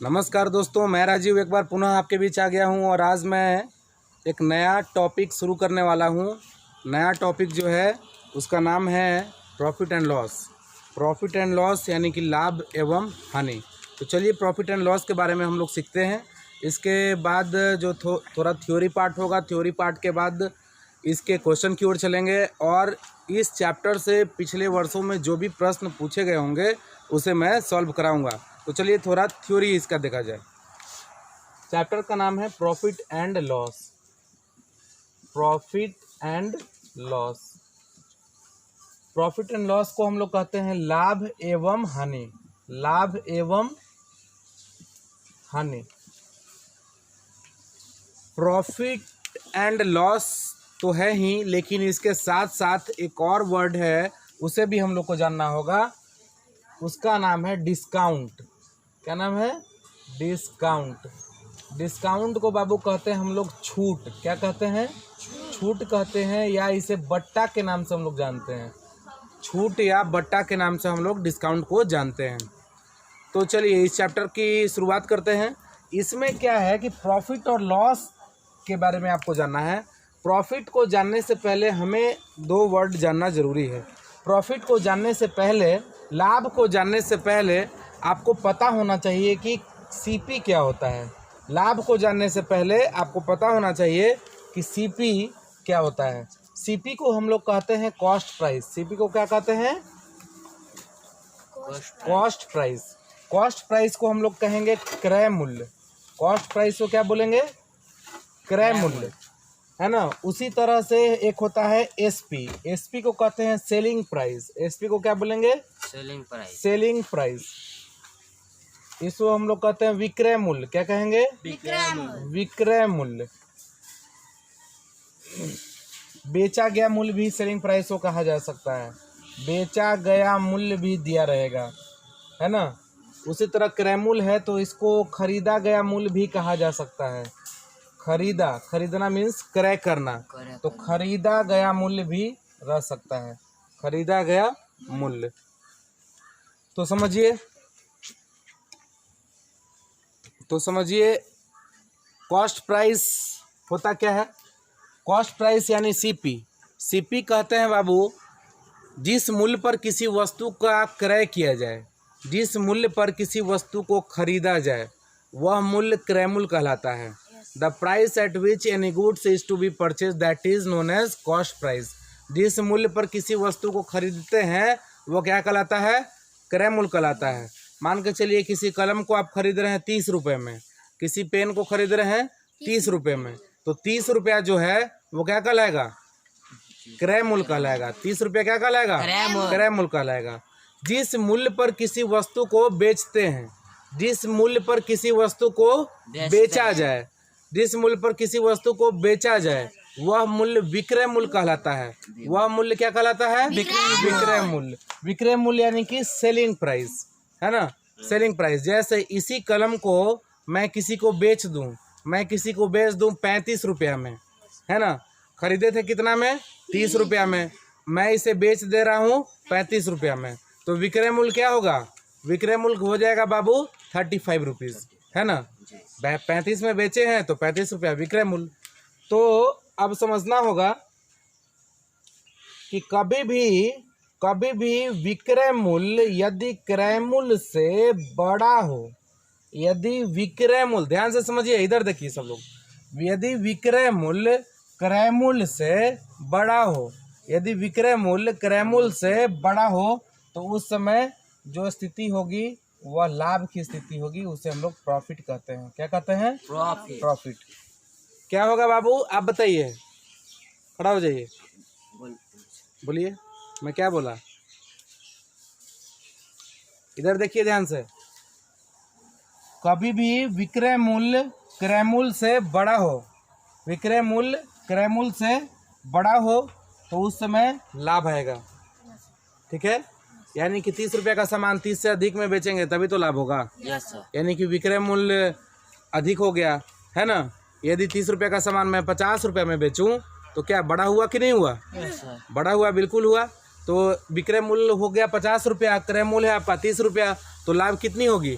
नमस्कार दोस्तों, मैं राजीव एक बार पुनः आपके बीच आ गया हूं और आज मैं एक नया टॉपिक शुरू करने वाला हूं। नया टॉपिक जो है उसका नाम है profit and loss. Profit and loss यानी कि लाभ एवं हानि। तो चलिए प्रॉफिट एंड लॉस के बारे में हम लोग सीखते हैं। इसके बाद जो थोड़ा थ्योरी पार्ट होगा, थ्योरी पार्ट के बाद इसके क्वेश्चन की ओर चलेंगे और इस चैप्टर से पिछले वर्षों में जो भी प्रश्न पूछे गए होंगे उसे मैं सॉल्व कराऊंगा। तो चलिए थोड़ा थ्योरी इसका देखा जाए। चैप्टर का नाम है profit and loss. Profit and loss. Profit and loss को हम लोग कहते हैं लाभ एवं हानि। लाभ एवं हानि। प्रॉफिट एंड लॉस तो है ही, लेकिन इसके साथ साथ एक और वर्ड है, उसे भी हम लोग को जानना होगा। उसका नाम है डिस्काउंट। क्या नाम है? डिस्काउंट। डिस्काउंट को बाबू कहते हैं हम लोग छूट। क्या कहते हैं? छूट कहते हैं, या इसे बट्टा के नाम से हम लोग जानते हैं। छूट या बट्टा के नाम से हम लोग डिस्काउंट को जानते हैं। तो चलिए इस चैप्टर की शुरुआत करते हैं। इसमें क्या है कि प्रॉफिट और लॉस के बारे में आपको जानना है। प्रॉफिट को जानने से पहले हमें दो वर्ड जानना ज़रूरी है। प्रॉफिट को जानने से पहले, लाभ को जानने से पहले आपको पता होना चाहिए कि सीपी क्या होता है। लाभ को जानने से पहले आपको पता होना चाहिए कि सीपी क्या होता है। सीपी को हम लोग कहते हैं कॉस्ट प्राइस। सीपी को क्या कहते हैं? Cost price. कॉस्ट प्राइस को हम लोग कहेंगे क्रय मूल्य। कॉस्ट प्राइस को क्या बोलेंगे? क्रय मूल्य, है ना। उसी तरह से एक होता है एसपी। एसपी को कहते हैं सेलिंग प्राइस। एसपी को क्या बोलेंगे? Selling price. Selling price. इसको हम लोग कहते हैं विक्रय मूल्य। क्या कहेंगे? विक्रय मूल्य। बेचा गया मूल्य भी सेलिंग प्राइस को कहा जा सकता है। बेचा गया मूल्य भी दिया रहेगा, है ना। उसी तरह क्रय मूल्य है तो इसको खरीदा गया मूल्य भी कहा जा सकता है। खरीदना मीन्स क्रय करना, तो खरीदा गया मूल्य भी रह सकता है। खरीदा गया मूल्य। तो समझिए कॉस्ट प्राइस होता क्या है? कॉस्ट प्राइस यानी सीपी। सीपी कहते हैं बाबू जिस मूल्य पर किसी वस्तु का क्रय किया जाए, जिस मूल्य पर किसी वस्तु को खरीदा जाए, वह मूल्य क्रय मूल्य कहलाता है। The price at which any goods is to be purchase that is known as cost price. जिस मूल्य पर किसी वस्तु को खरीदते हैं वो क्या कहलाता है? क्रय मूल्य कहलाता है। मान के चलिए किसी कलम को आप खरीद रहे हैं 30 रुपये में, किसी पेन को खरीद रहे हैं 30 रुपये में, तो 30 रुपया जो है वो क्या कहलाएगा? क्रय मूल्य कहलाएगा। 30 रुपया क्या कहलाएगा? क्रय मूल्य कहलाएगा। जिस मूल्य पर किसी वस्तु को बेचते हैं, जिस मूल्य पर किसी वस्तु को बेचा जाए, जिस मूल्य पर किसी वस्तु को बेचा जाए, वह मूल्य विक्रय मूल्य कहलाता है। वह मूल्य क्या कहलाता है? विक्रय मूल्य। विक्रय मूल्य यानी कि सेलिंग प्राइस, है ना। Selling price. जैसे इसी कलम को मैं किसी को बेच दूं, 35 रुपया में, है ना। खरीदे थे कितना में? 30 रुपया में। मैं इसे बेच दे रहा हूँ 35 रुपया में, तो विक्रय मूल्य क्या होगा? विक्रय मूल्य हो जाएगा बाबू 35 रुपीज़, है ना। 35 में बेचे हैं तो 35 रुपया विक्रय मूल्य। तो अब समझना होगा कि कभी भी विक्रय मूल्य यदि क्रय मूल्य से बड़ा हो, यदि विक्रय मूल्य, ध्यान से समझिए, इधर देखिए सब लोग, यदि विक्रय मूल्य क्रय मूल्य से बड़ा हो, यदि विक्रय मूल्य क्रय मूल्य से बड़ा हो, तो उस समय जो स्थिति होगी वह लाभ की स्थिति होगी। उसे हम लोग प्रॉफिट कहते हैं। क्या कहते हैं? प्रॉफिट। क्या होगा बाबू आप बताइए, खड़ा हो जाइए, बोलिए। मैं क्या बोला? इधर देखिए ध्यान से। कभी भी विक्रय मूल्य क्रय मूल्य से बड़ा हो, विक्रय मूल्य क्रय मूल्य से बड़ा हो, तो उस समय लाभ आएगा। ठीक है। यानी कि 30 रुपये का सामान 30 से अधिक में बेचेंगे तभी तो लाभ होगा। Yes sir. यानी कि विक्रय मूल्य अधिक हो गया, है ना। यदि 30 रुपये का सामान मैं 50 रुपये में बेचूं तो क्या बड़ा हुआ कि नहीं हुआ? Yes sir. बड़ा हुआ, बिल्कुल हुआ। तो विक्रय मूल्य हो गया 50 रुपया, क्रय मूल्य है आपका 30 रुपया, तो लाभ कितनी होगी?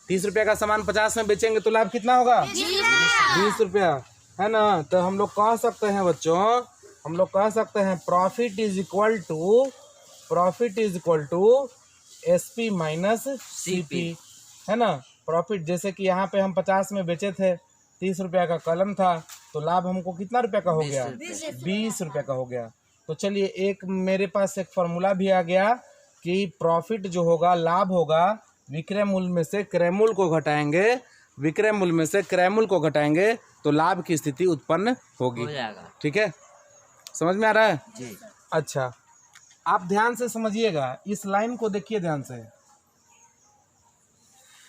30 रुपया का सामान 50 में बेचेंगे तो लाभ कितना होगा? 20 रुपया, है ना। तो हम लोग कह सकते हैं बच्चों, हम लोग कह सकते हैं profit is equal to SP minus CP, है ना। प्रॉफिट जैसे कि यहाँ पे हम 50 में बेचे थे, 30 रुपया का कलम था, तो लाभ हमको कितना रुपया का हो गया? 20 रुपया का हो गया। तो चलिए एक मेरे पास एक फार्मूला भी आ गया कि प्रॉफिट जो होगा, लाभ होगा, विक्रय मूल्य में से क्रय मूल्य को घटाएंगे, विक्रय मूल्य में से क्रय मूल्य को घटाएंगे तो लाभ की स्थिति उत्पन्न होगी। ठीक है, समझ में आ रहा है जी? अच्छा, आप ध्यान से समझिएगा, इस लाइन को देखिए ध्यान से।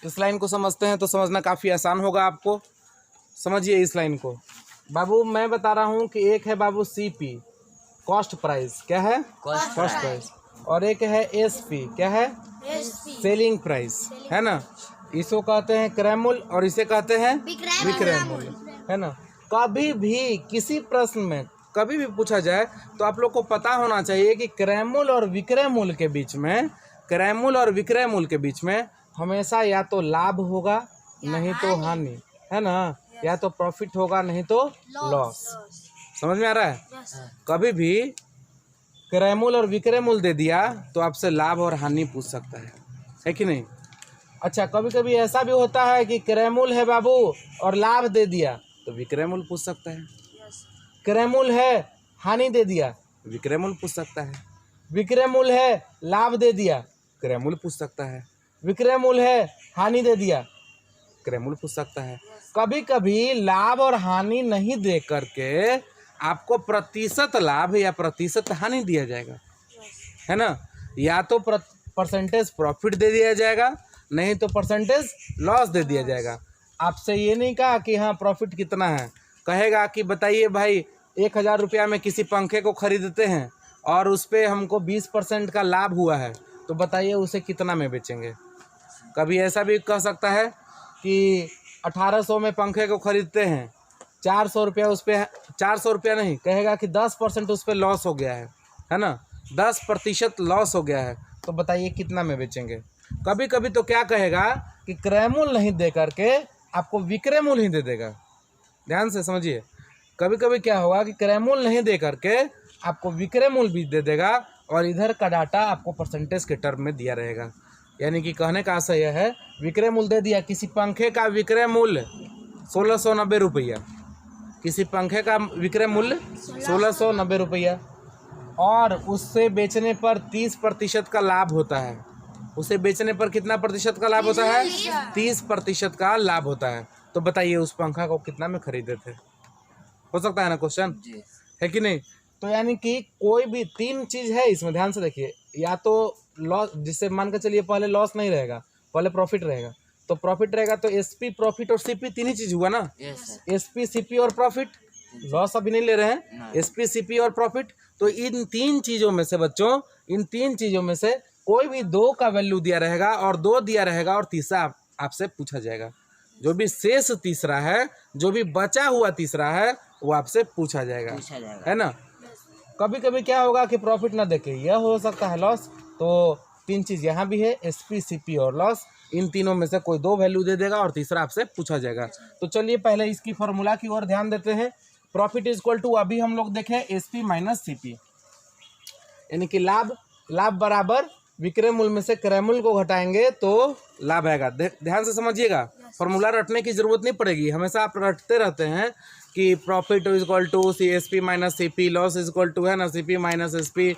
इस लाइन को समझते हैं तो समझना काफ़ी आसान होगा आपको। समझिए इस लाइन को बाबू, मैं बता रहा हूँ कि एक है बाबू CP, कॉस्ट प्राइस, क्या है? Cost price. और एक है SP, क्या है? सेलिंग प्राइस, है ना। इसको कहते हैं क्रय मूल्य और इसे कहते हैं विक्रय मूल्य, है ना। कभी भी किसी प्रश्न में कभी भी पूछा जाए तो आप लोग को पता होना चाहिए कि क्रय मूल्य और विक्रय मूल्य के बीच में, क्रय मूल्य और विक्रय मूल्य के बीच में हमेशा या तो लाभ होगा नहीं तो हानि, है ना, या तो प्रॉफिट होगा नहीं तो लॉस। समझ में आ रहा है? कभी भी क्रय मूल्य और विक्रय मूल्य दे दिया तो आपसे लाभ और हानि पूछ सकता है कि नहीं? अच्छा, कभी कभी ऐसा भी होता है कि क्रय मूल्य है बाबू और लाभ दे दिया तो विक्रय मूल्य पूछ सकता है। क्रय मूल्य है, हानि दे दिया, विक्रय मूल्य पूछ सकता है। विक्रय मूल्य है, लाभ दे दिया, क्रय मूल्य पूछ सकता है। विक्रय मूल्य है, हानि दे दिया, क्रय मूल्य पूछ सकता है। कभी कभी लाभ और हानि नहीं दे करके आपको प्रतिशत लाभ या प्रतिशत हानि दिया जाएगा, है ना। या तो परसेंटेज प्रॉफिट दे दिया जाएगा, नहीं तो परसेंटेज लॉस दे दिया जाएगा। आपसे ये नहीं कहा कि हाँ प्रॉफिट कितना है, कहेगा कि बताइए भाई 1000 रुपया में किसी पंखे को खरीदते हैं और उस पर हमको 20% का लाभ हुआ है, तो बताइए उसे कितना में बेचेंगे। कभी ऐसा भी कह सकता है कि 1800 में पंखे को खरीदते हैं, 400 रुपया उस पर, 400 रुपया नहीं, कहेगा कि 10% उस पर लॉस हो गया है ना, 10% लॉस हो गया है, तो बताइए कितना में बेचेंगे। कभी कभी तो क्या कहेगा कि क्रय मूल्य नहीं दे करके आपको विक्रय मूल्य ही दे देगा। ध्यान से समझिए, कभी कभी क्या होगा कि क्रय मूल्य नहीं दे करके आपको विक्रय मूल्य भी दे देगा और इधर का डाटा आपको परसेंटेज के टर्म में दिया रहेगा। यानी कि कहने का आशय यह है, विक्रय मूल्य दे दिया, किसी पंखे का विक्रय मूल्य 1690 रुपया, किसी पंखे का विक्रय मूल्य 1690 रुपया, और उससे बेचने पर 30% का लाभ होता है। उसे बेचने पर कितना प्रतिशत का लाभ होता है? 30% का लाभ होता है। तो बताइए उस पंखा को कितना में खरीदे थे? हो सकता है ना क्वेश्चन, है कि नहीं? तो यानी कि कोई भी 3 चीज़ है इसमें, ध्यान से देखिए। या तो लॉस, जिससे मान के चलिए पहले लॉस नहीं रहेगा, पहले प्रॉफिट रहेगा, तो प्रॉफिट रहेगा तो SP, प्रॉफिट और CP 3 ही चीज़ हुआ ना। SP, CP और प्रॉफिट, लॉस अभी नहीं ले रहे हैं, SP, CP और प्रॉफिट। तो इन 3 चीज़ों में से बच्चों, इन 3 चीज़ों में से कोई भी 2 का वैल्यू दिया रहेगा और 2 दिया रहेगा और तीसरा आपसे पूछा जाएगा। जो भी शेष तीसरा है, जो भी बचा हुआ तीसरा है, वो आपसे पूछा जाएगा, है ना। कभी कभी क्या होगा कि प्रॉफिट ना देखे, यह हो सकता है लॉस। तो 3 चीज़ यहाँ भी है, SP, CP और लॉस। इन तीनों में से कोई 2 वैल्यू दे देगा और तीसरा आपसे पूछा जाएगा। तो चलिए पहले इसकी फॉर्मूला की ओर ध्यान देते हैं। प्रॉफिट इज इक्वल टू, अभी हम लोग देखें SP माइनस CP, यानी कि लाभ बराबर विक्रय मूल्य में से क्रय मूल्य को घटाएंगे तो लाभ आएगा। ध्यान से समझिएगा, फॉर्मूला रटने की जरूरत नहीं पड़ेगी, हमेशा आप रटते रहते हैं कि profit is equal to SP minus CP, loss is equal to, है ना, CP minus SP,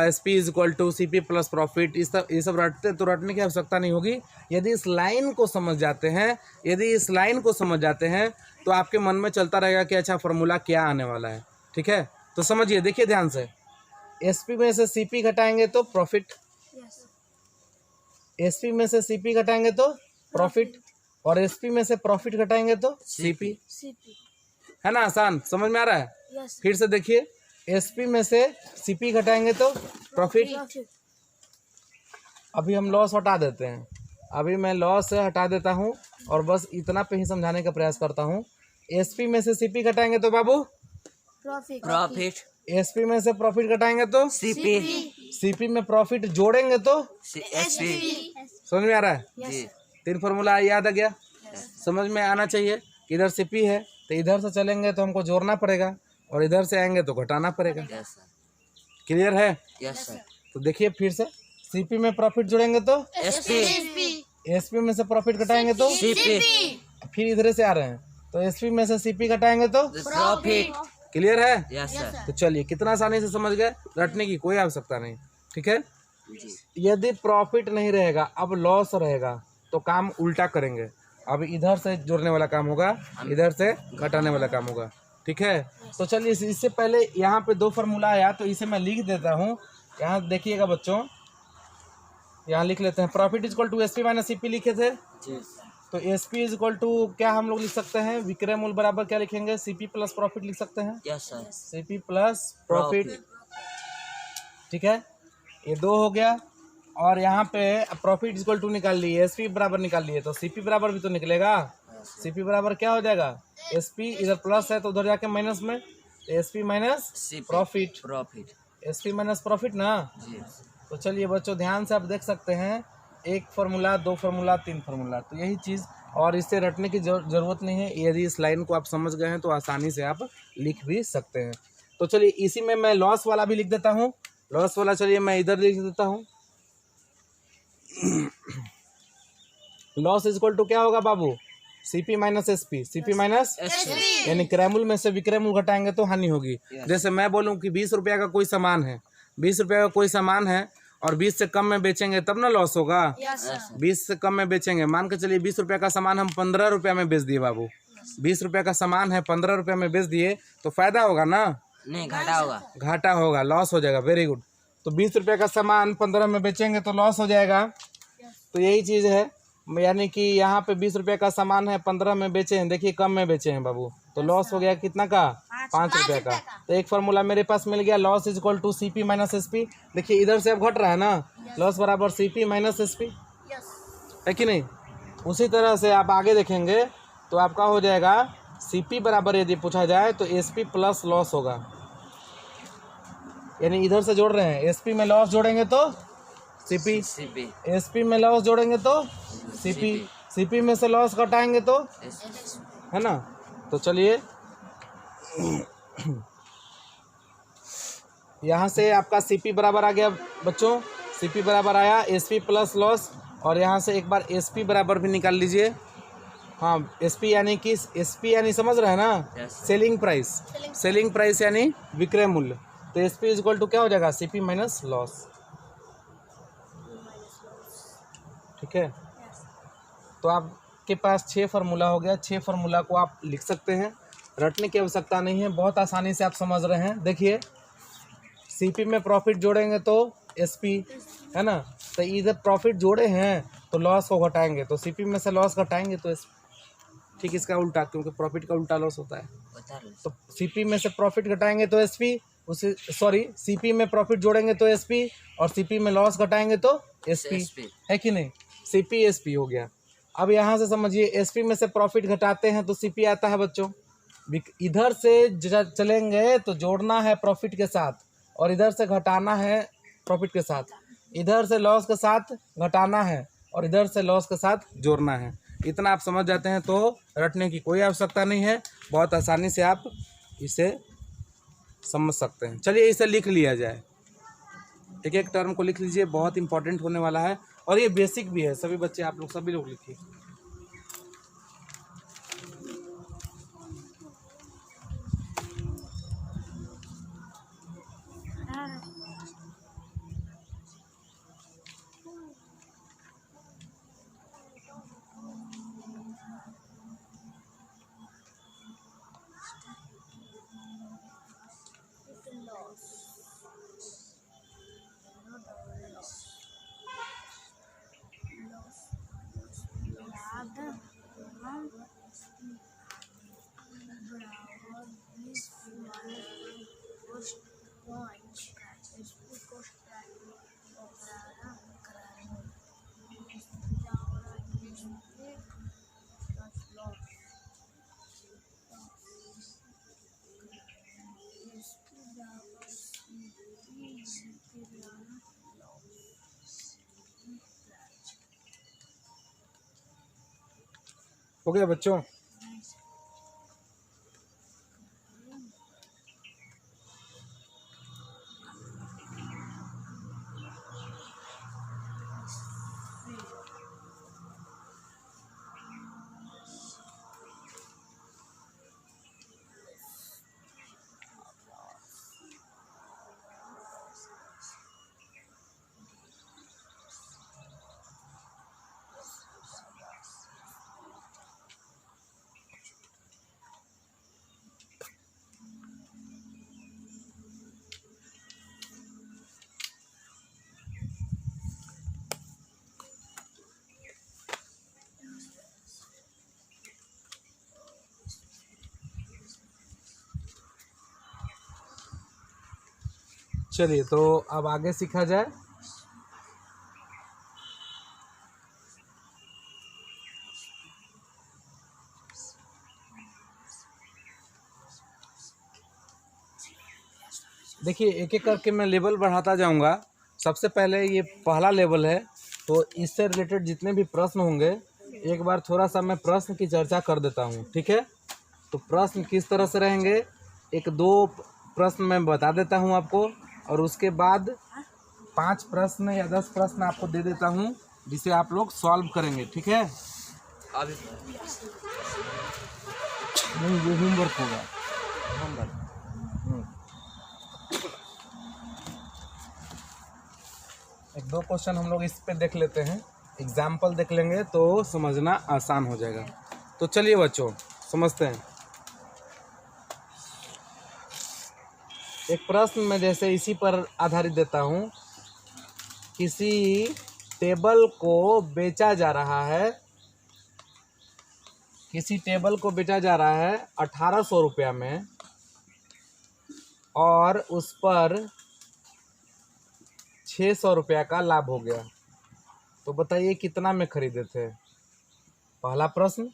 SP is equal to CP plus profit. ये सब रटते, तो रटने की आवश्यकता नहीं होगी। यदि इस लाइन को समझ जाते हैं, तो आपके मन में चलता रहेगा कि अच्छा फॉर्मूला क्या आने वाला है। ठीक है, तो समझिए, देखिए ध्यान से। SP में से CP घटाएंगे तो प्रॉफिट, SP में से CP घटाएंगे तो प्रॉफिट, और SP में से प्रॉफिट घटाएंगे तो CP, है ना। आसान, समझ में आ रहा है? फिर से देखिए, SP में से CP घटाएंगे तो प्रॉफिट। अभी हम लॉस हटा देते हैं, अभी मैं लॉस हटा देता हूँ और बस इतना पे ही समझाने का प्रयास करता हूँ। SP में से CP घटाएंगे तो बाबू प्रॉफिट, SP में से प्रॉफिट घटाएंगे तो CP में प्रॉफिट जोड़ेंगे तो SP। समझ में आ रहा है? तीन फार्मूला याद आ गया? समझ में आना चाहिए कि इधर सीपी है तो इधर से चलेंगे तो हमको जोड़ना पड़ेगा और इधर से आएंगे तो घटाना पड़ेगा। क्लियर है? Yes sir. तो देखिए फिर से, सीपी में प्रॉफिट जोड़ेंगे तो एसपी, एसपी में से प्रॉफिट घटाएंगे तो सीपी, फिर इधर से आ रहे हैं तो एसपी में से सीपी घटाएंगे तो प्रॉफिट। क्लियर है? Yes sir. तो चलिए कितना आसानी से समझ गए, रटने की कोई आवश्यकता नहीं। ठीक है, जी। यदि प्रॉफिट नहीं रहेगा, अब लॉस रहेगा तो काम उल्टा करेंगे। अब इधर से जोड़ने वाला काम होगा, इधर से घटाने वाला काम होगा। ठीक है, तो चलिए इससे पहले यहाँ पे दो फार्मूला आया तो इसे मैं लिख देता हूँ। यहाँ देखिएगा बच्चों, यहाँ लिख लेते हैं, profit is equal to SP minus CP लिखे थे। तो एसपी इज इक्वल टू क्या हम लोग लिख सकते हैं, विक्रय मूल्य बराबर क्या लिखेंगे, सीपी प्लस प्रॉफिट लिख सकते हैं। Yes sir. CP plus profit. ठीक है, ये दो हो गया। और यहाँ पे प्रॉफिट इज इक्वल टू निकाल लिए, एसपी बराबर निकाल लिए तो सीपी बराबर भी तो निकलेगा। सीपी बराबर क्या हो जाएगा, एसपी इधर प्लस है तो उधर जाके माइनस में, SP minus profit, profit, SP minus profit ना जी। तो चलिए बच्चों ध्यान से आप देख सकते हैं, एक फार्मूला, दो फार्मूला, तीन फार्मूला, तो यही चीज़। और इससे रटने की ज़रूरत नहीं है, यदि इस लाइन को आप समझ गए हैं तो आसानी से आप लिख भी सकते हैं। तो चलिए इसी में मैं लॉस वाला भी लिख देता हूँ। लॉस वाला चलिए मैं इधर लिख देता हूँ। लॉस इज इक्वल टू क्या होगा बाबू, CP minus SP, CP minus यानी क्रय मूल्य में से विक्रय मूल्य घटाएंगे तो हानि होगी। जैसे मैं बोलूँ कि 20 रुपया का कोई सामान है, 20 रुपया का कोई सामान है और 20 से कम में बेचेंगे तब ना लॉस होगा। 20 से कम में बेचेंगे, मान के चलिए 20 रुपया का सामान हम 15 रुपया में बेच दिए बाबू, 20 रुपया का सामान है 15 रुपया में बेच दिए तो फायदा होगा ना? नहीं, घाटा होगा। घाटा होगा, लॉस हो जाएगा। Very good. तो 20 रुपया का सामान 15 में बेचेंगे तो लॉस हो जाएगा। तो यही चीज़ है, यानी कि यहाँ पे 20 रुपये का सामान है 15 में बेचे हैं, देखिए कम में बेचे हैं बाबू, तो लॉस हो गया कितना का, 5 रुपये का। तो एक फार्मूला मेरे पास मिल गया, loss is equal to CP minus SP. देखिए इधर से अब घट रहा है ना, लॉस बराबर सीपी माइनस एसपी, है कि नहीं? उसी तरह से आप आगे देखेंगे तो आपका हो जाएगा सीपी बराबर, यदि पूछा जाए तो एसपी प्लस लॉस होगा। यानी इधर से जोड़ रहे हैं, एसपी में लॉस जोड़ेंगे तो सीपी, एसपी में लॉस जोड़ेंगे तो सीपी, सीपी में से लॉस घटाएंगे तो, है ना? तो चलिए यहाँ से आपका सीपी बराबर आ गया बच्चों, सीपी बराबर आया एसपी प्लस लॉस। और यहाँ से एक बार एसपी बराबर भी निकाल लीजिए। हाँ, एसपी यानी कि एसपी यानी समझ रहे हैं ना, सेलिंग प्राइस, सेलिंग प्राइस यानी विक्रय मूल्य। तो एसपी इज इक्वल टू क्या हो जाएगा, सीपी माइनस लॉस। ठीक है, तो आपके पास 6 फार्मूला हो गया। 6 फार्मूला को आप लिख सकते हैं, रटने की आवश्यकता नहीं है, बहुत आसानी से आप समझ रहे हैं। देखिए सीपी में प्रॉफिट जोड़ेंगे तो एसपी, है ना? तो इधर प्रॉफिट जोड़े हैं तो लॉस को घटाएंगे तो सीपी में से लॉस घटाएंगे तो एसपी। ठीक इसका उल्टा, क्योंकि प्रॉफिट का उल्टा लॉस होता है। तो सीपी में से प्रॉफिट घटाएंगे तो एसपी, उसे सॉरी सीपी में प्रॉफिट जोड़ेंगे तो एसपी और सीपी में लॉस घटाएंगे तो एसपी, है कि नहीं? सीपी एसपी हो गया। अब यहाँ से समझिए, एसपी में से प्रॉफिट घटाते हैं तो सीपी आता है बच्चों। इधर से चलेंगे तो जोड़ना है प्रॉफिट के साथ और इधर से घटाना है प्रॉफिट के साथ, इधर से लॉस के साथ घटाना है और इधर से लॉस के साथ जोड़ना है। इतना आप समझ जाते हैं तो रटने की कोई आवश्यकता नहीं है, बहुत आसानी से आप इसे समझ सकते हैं। चलिए इसे लिख लिया जाए, एक एक टर्म को लिख लीजिए, बहुत इंपॉर्टेंट होने वाला है और ये बेसिक भी है। सभी बच्चे, आप लोग सभी लोग लिखिए। हो गया बच्चों? चलिए तो अब आगे सीखा जाए। देखिए एक एक करके मैं लेवल बढ़ाता जाऊंगा। सबसे पहले ये पहला लेवल है, तो इससे रिलेटेड जितने भी प्रश्न होंगे एक बार थोड़ा सा मैं प्रश्न की चर्चा कर देता हूँ, ठीक है? तो प्रश्न किस तरह से रहेंगे, एक दो प्रश्न मैं बता देता हूँ आपको, और उसके बाद 5 प्रश्न या 10 प्रश्न आपको दे देता हूँ जिसे आप लोग सॉल्व करेंगे, ठीक है? अभी नहीं, ये होमवर्क होगा। एक दो क्वेश्चन हम लोग इस पे देख लेते हैं, एग्जाम्पल देख लेंगे तो समझना आसान हो जाएगा। तो चलिए बच्चों समझते हैं। एक प्रश्न में जैसे इसी पर आधारित देता हूँ, किसी टेबल को बेचा जा रहा है, किसी टेबल को बेचा जा रहा है 1800 रुपया में, और उस पर 600 रुपया का लाभ हो गया, तो बताइए कितना में खरीदे थे? पहला प्रश्न।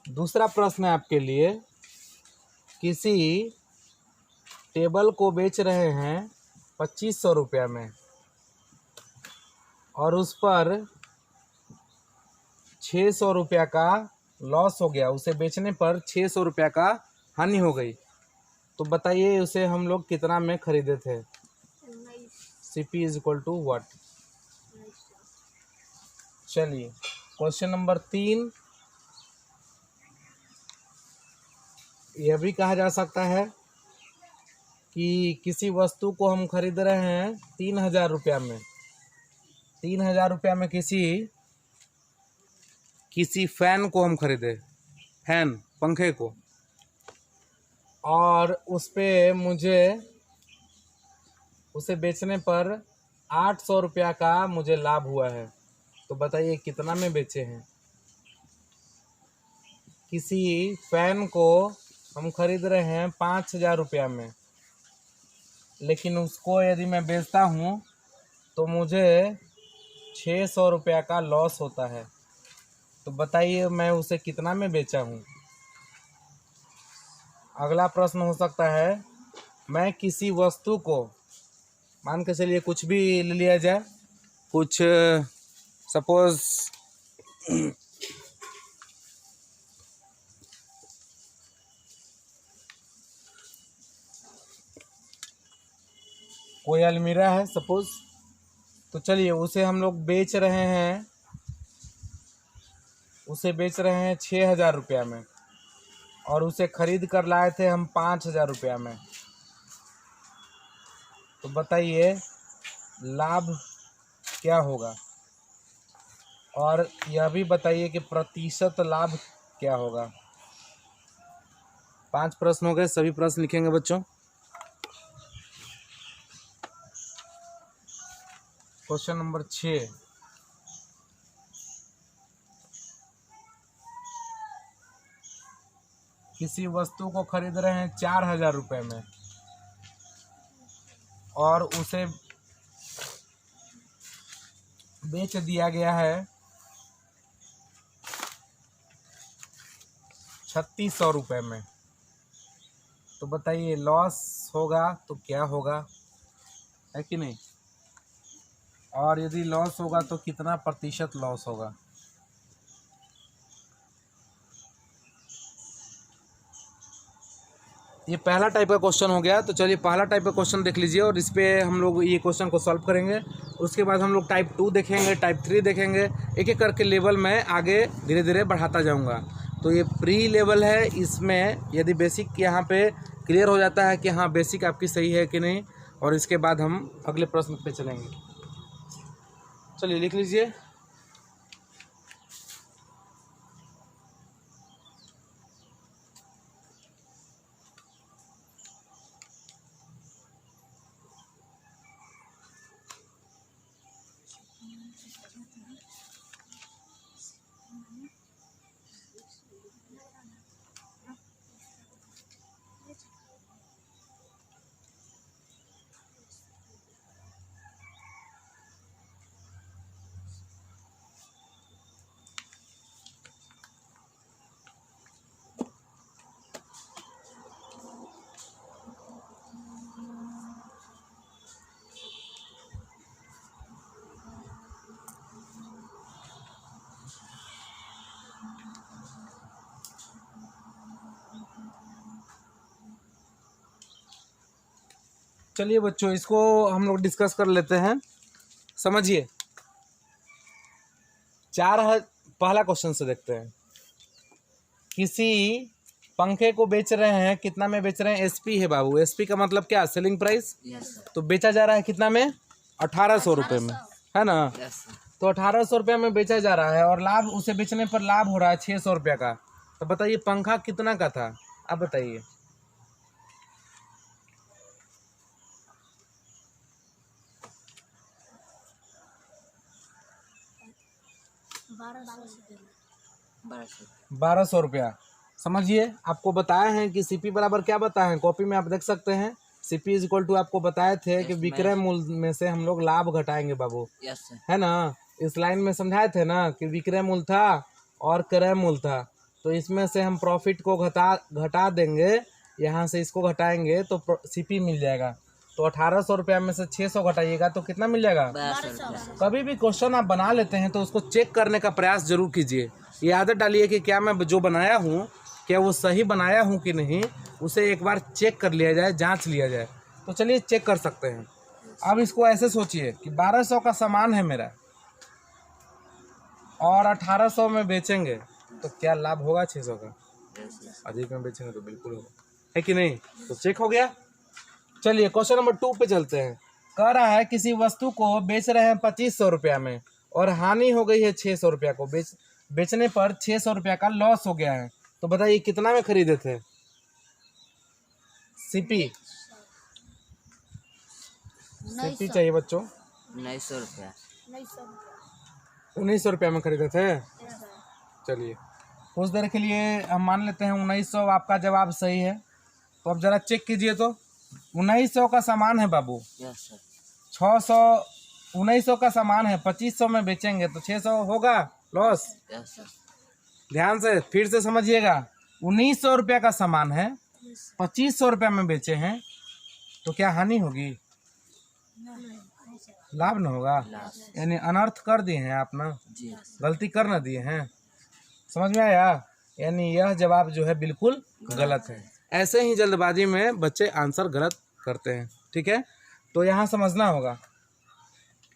दूसरा प्रश्न है आपके लिए, किसी टेबल को बेच रहे हैं 2500 रुपया में, और उस पर 600 रुपया का लॉस हो गया, उसे बेचने पर 600 रुपया का हानि हो गई, तो बताइए उसे हम लोग कितना में खरीदे थे? CP is equal to what? चलिए क्वेश्चन नंबर 3, यह भी कहा जा सकता है कि किसी वस्तु को हम खरीद रहे हैं 3000 रुपया में, 3000 रुपया में किसी फैन को हम खरीदे, फैन पंखे को, और उस पे मुझे उसे बेचने पर 800 रुपया का मुझे लाभ हुआ है, तो बताइए कितना में बेचे हैं? किसी फैन को हम खरीद रहे हैं 5000 रुपया में, लेकिन उसको यदि मैं बेचता हूँ तो मुझे 600 रुपया का लॉस होता है, तो बताइए मैं उसे कितना में बेचा हूँ? अगला प्रश्न हो सकता है, मैं किसी वस्तु को, मान के चलिए कुछ भी ले लिया जाए, कुछ सपोज कोई अलमीरा है सपोज, तो चलिए उसे हम लोग बेच रहे हैं, उसे बेच रहे हैं 6000 रुपया में, और उसे खरीद कर लाए थे हम 5000 रुपया में, तो बताइए लाभ क्या होगा? और यह भी बताइए कि प्रतिशत लाभ क्या होगा? 5 प्रश्न हो गए, सभी प्रश्न लिखेंगे बच्चों। क्वेश्चन नंबर 6, किसी वस्तु को खरीद रहे हैं 4000 रुपये में, और उसे बेच दिया गया है 3600 रुपये में, तो बताइए लॉस होगा तो क्या होगा, है कि नहीं? और यदि लॉस होगा तो कितना प्रतिशत लॉस होगा? ये पहला टाइप का क्वेश्चन हो गया। तो चलिए पहला टाइप का क्वेश्चन देख लीजिए और इस पे हम लोग ये क्वेश्चन को सॉल्व करेंगे। उसके बाद हम लोग टाइप 2 देखेंगे, टाइप 3 देखेंगे। एक एक करके लेवल में आगे धीरे धीरे बढ़ाता जाऊंगा। तो ये प्री लेवल है, इसमें यदि बेसिक यहाँ पे क्लियर हो जाता है कि हाँ बेसिक आपकी सही है कि नहीं, और इसके बाद हम अगले प्रश्न पे चलेंगे। चलिए लिख लीजिए। चलिए बच्चों, इसको हम लोग डिस्कस कर लेते हैं। समझिए, पहला क्वेश्चन से देखते हैं। किसी पंखे को बेच रहे हैं, कितना में बेच रहे हैं? एसपी है बाबू। एसपी का मतलब क्या? Selling price. तो बेचा जा रहा है कितना में? 1800 रुपये में, है ना। तो 1800 रुपये में बेचा जा रहा है और लाभ, उसे बेचने पर लाभ हो रहा है 600 रुपये का। तो बताइए पंखा कितना का था, आप बताइए। बारह सौ रुपया। समझिए, आपको बताए हैं कि सीपी बराबर क्या बताए हैं, कॉपी में आप देख सकते हैं। सीपी इज इक्वल टू आपको बताए थे कि विक्रय मूल्य में से हम लोग लाभ घटाएंगे बाबू, है ना। इस लाइन में समझाए थे ना कि विक्रय मूल्य था और क्रय मूल्य था। तो इसमें से हम प्रॉफिट को घटा देंगे, यहाँ से इसको घटाएंगे तो सीपी मिल जाएगा। तो 1800 रुपया में से 600 घटाइएगा तो कितना मिल जाएगा? 1200। कभी भी क्वेश्चन आप बना लेते हैं तो उसको चेक करने का प्रयास जरूर कीजिए। ये आदत डालिए कि क्या मैं जो बनाया हूँ क्या वो सही बनाया हूँ कि नहीं, उसे एक बार चेक कर लिया जाए, जांच लिया जाए। तो चलिए चेक कर सकते हैं। अब इसको ऐसे सोचिए कि 1200 का सामान है मेरा और 1800 में बेचेंगे तो क्या लाभ होगा? 600 का। अधिक में बेचेंगे तो बिल्कुल होगा, है कि नहीं। तो चेक हो गया। चलिए क्वेश्चन नंबर 2 पे चलते हैं। कह रहा है किसी वस्तु को बेच रहे हैं 2500 रुपया में और हानि हो गई है 600 रुपया को। बेचने पर 600 रुपया का लॉस हो गया है। तो बताइए कितना में खरीदे थे? सीपी चाहिए बच्चों। 1900 रुपया। 1900 रुपया में खरीदे थे। चलिए कुछ देर के लिए हम मान लेते हैं 1900 आपका जवाब सही है। तो अब जरा चेक कीजिए। तो 1900 का सामान है बाबू। 600 1900 का सामान है, 2500 में बेचेंगे तो 600 होगा लॉस। ध्यान से फिर से समझिएगा। 1900 रुपया का सामान है, 2500 रुपया में बेचे हैं तो क्या हानि होगी? लाभ न होगा। यानी अनर्थ कर दिए हैं आप ना, गलती कर ना दिए हैं। समझ में आया? यानी यह जवाब जो है बिल्कुल गलत है। ऐसे ही जल्दबाजी में बच्चे आंसर गलत करते हैं, ठीक है। तो यहाँ समझना होगा।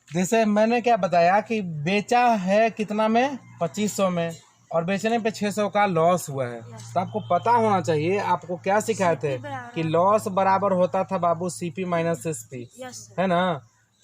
जैसे मैंने क्या बताया कि बेचा है कितना में? 2500 में, और बेचने पे 600 का लॉस हुआ है। तो आपको पता होना चाहिए, आपको क्या सिखाए थे कि लॉस बराबर होता था बाबू सीपी माइनस एसपी, है ना।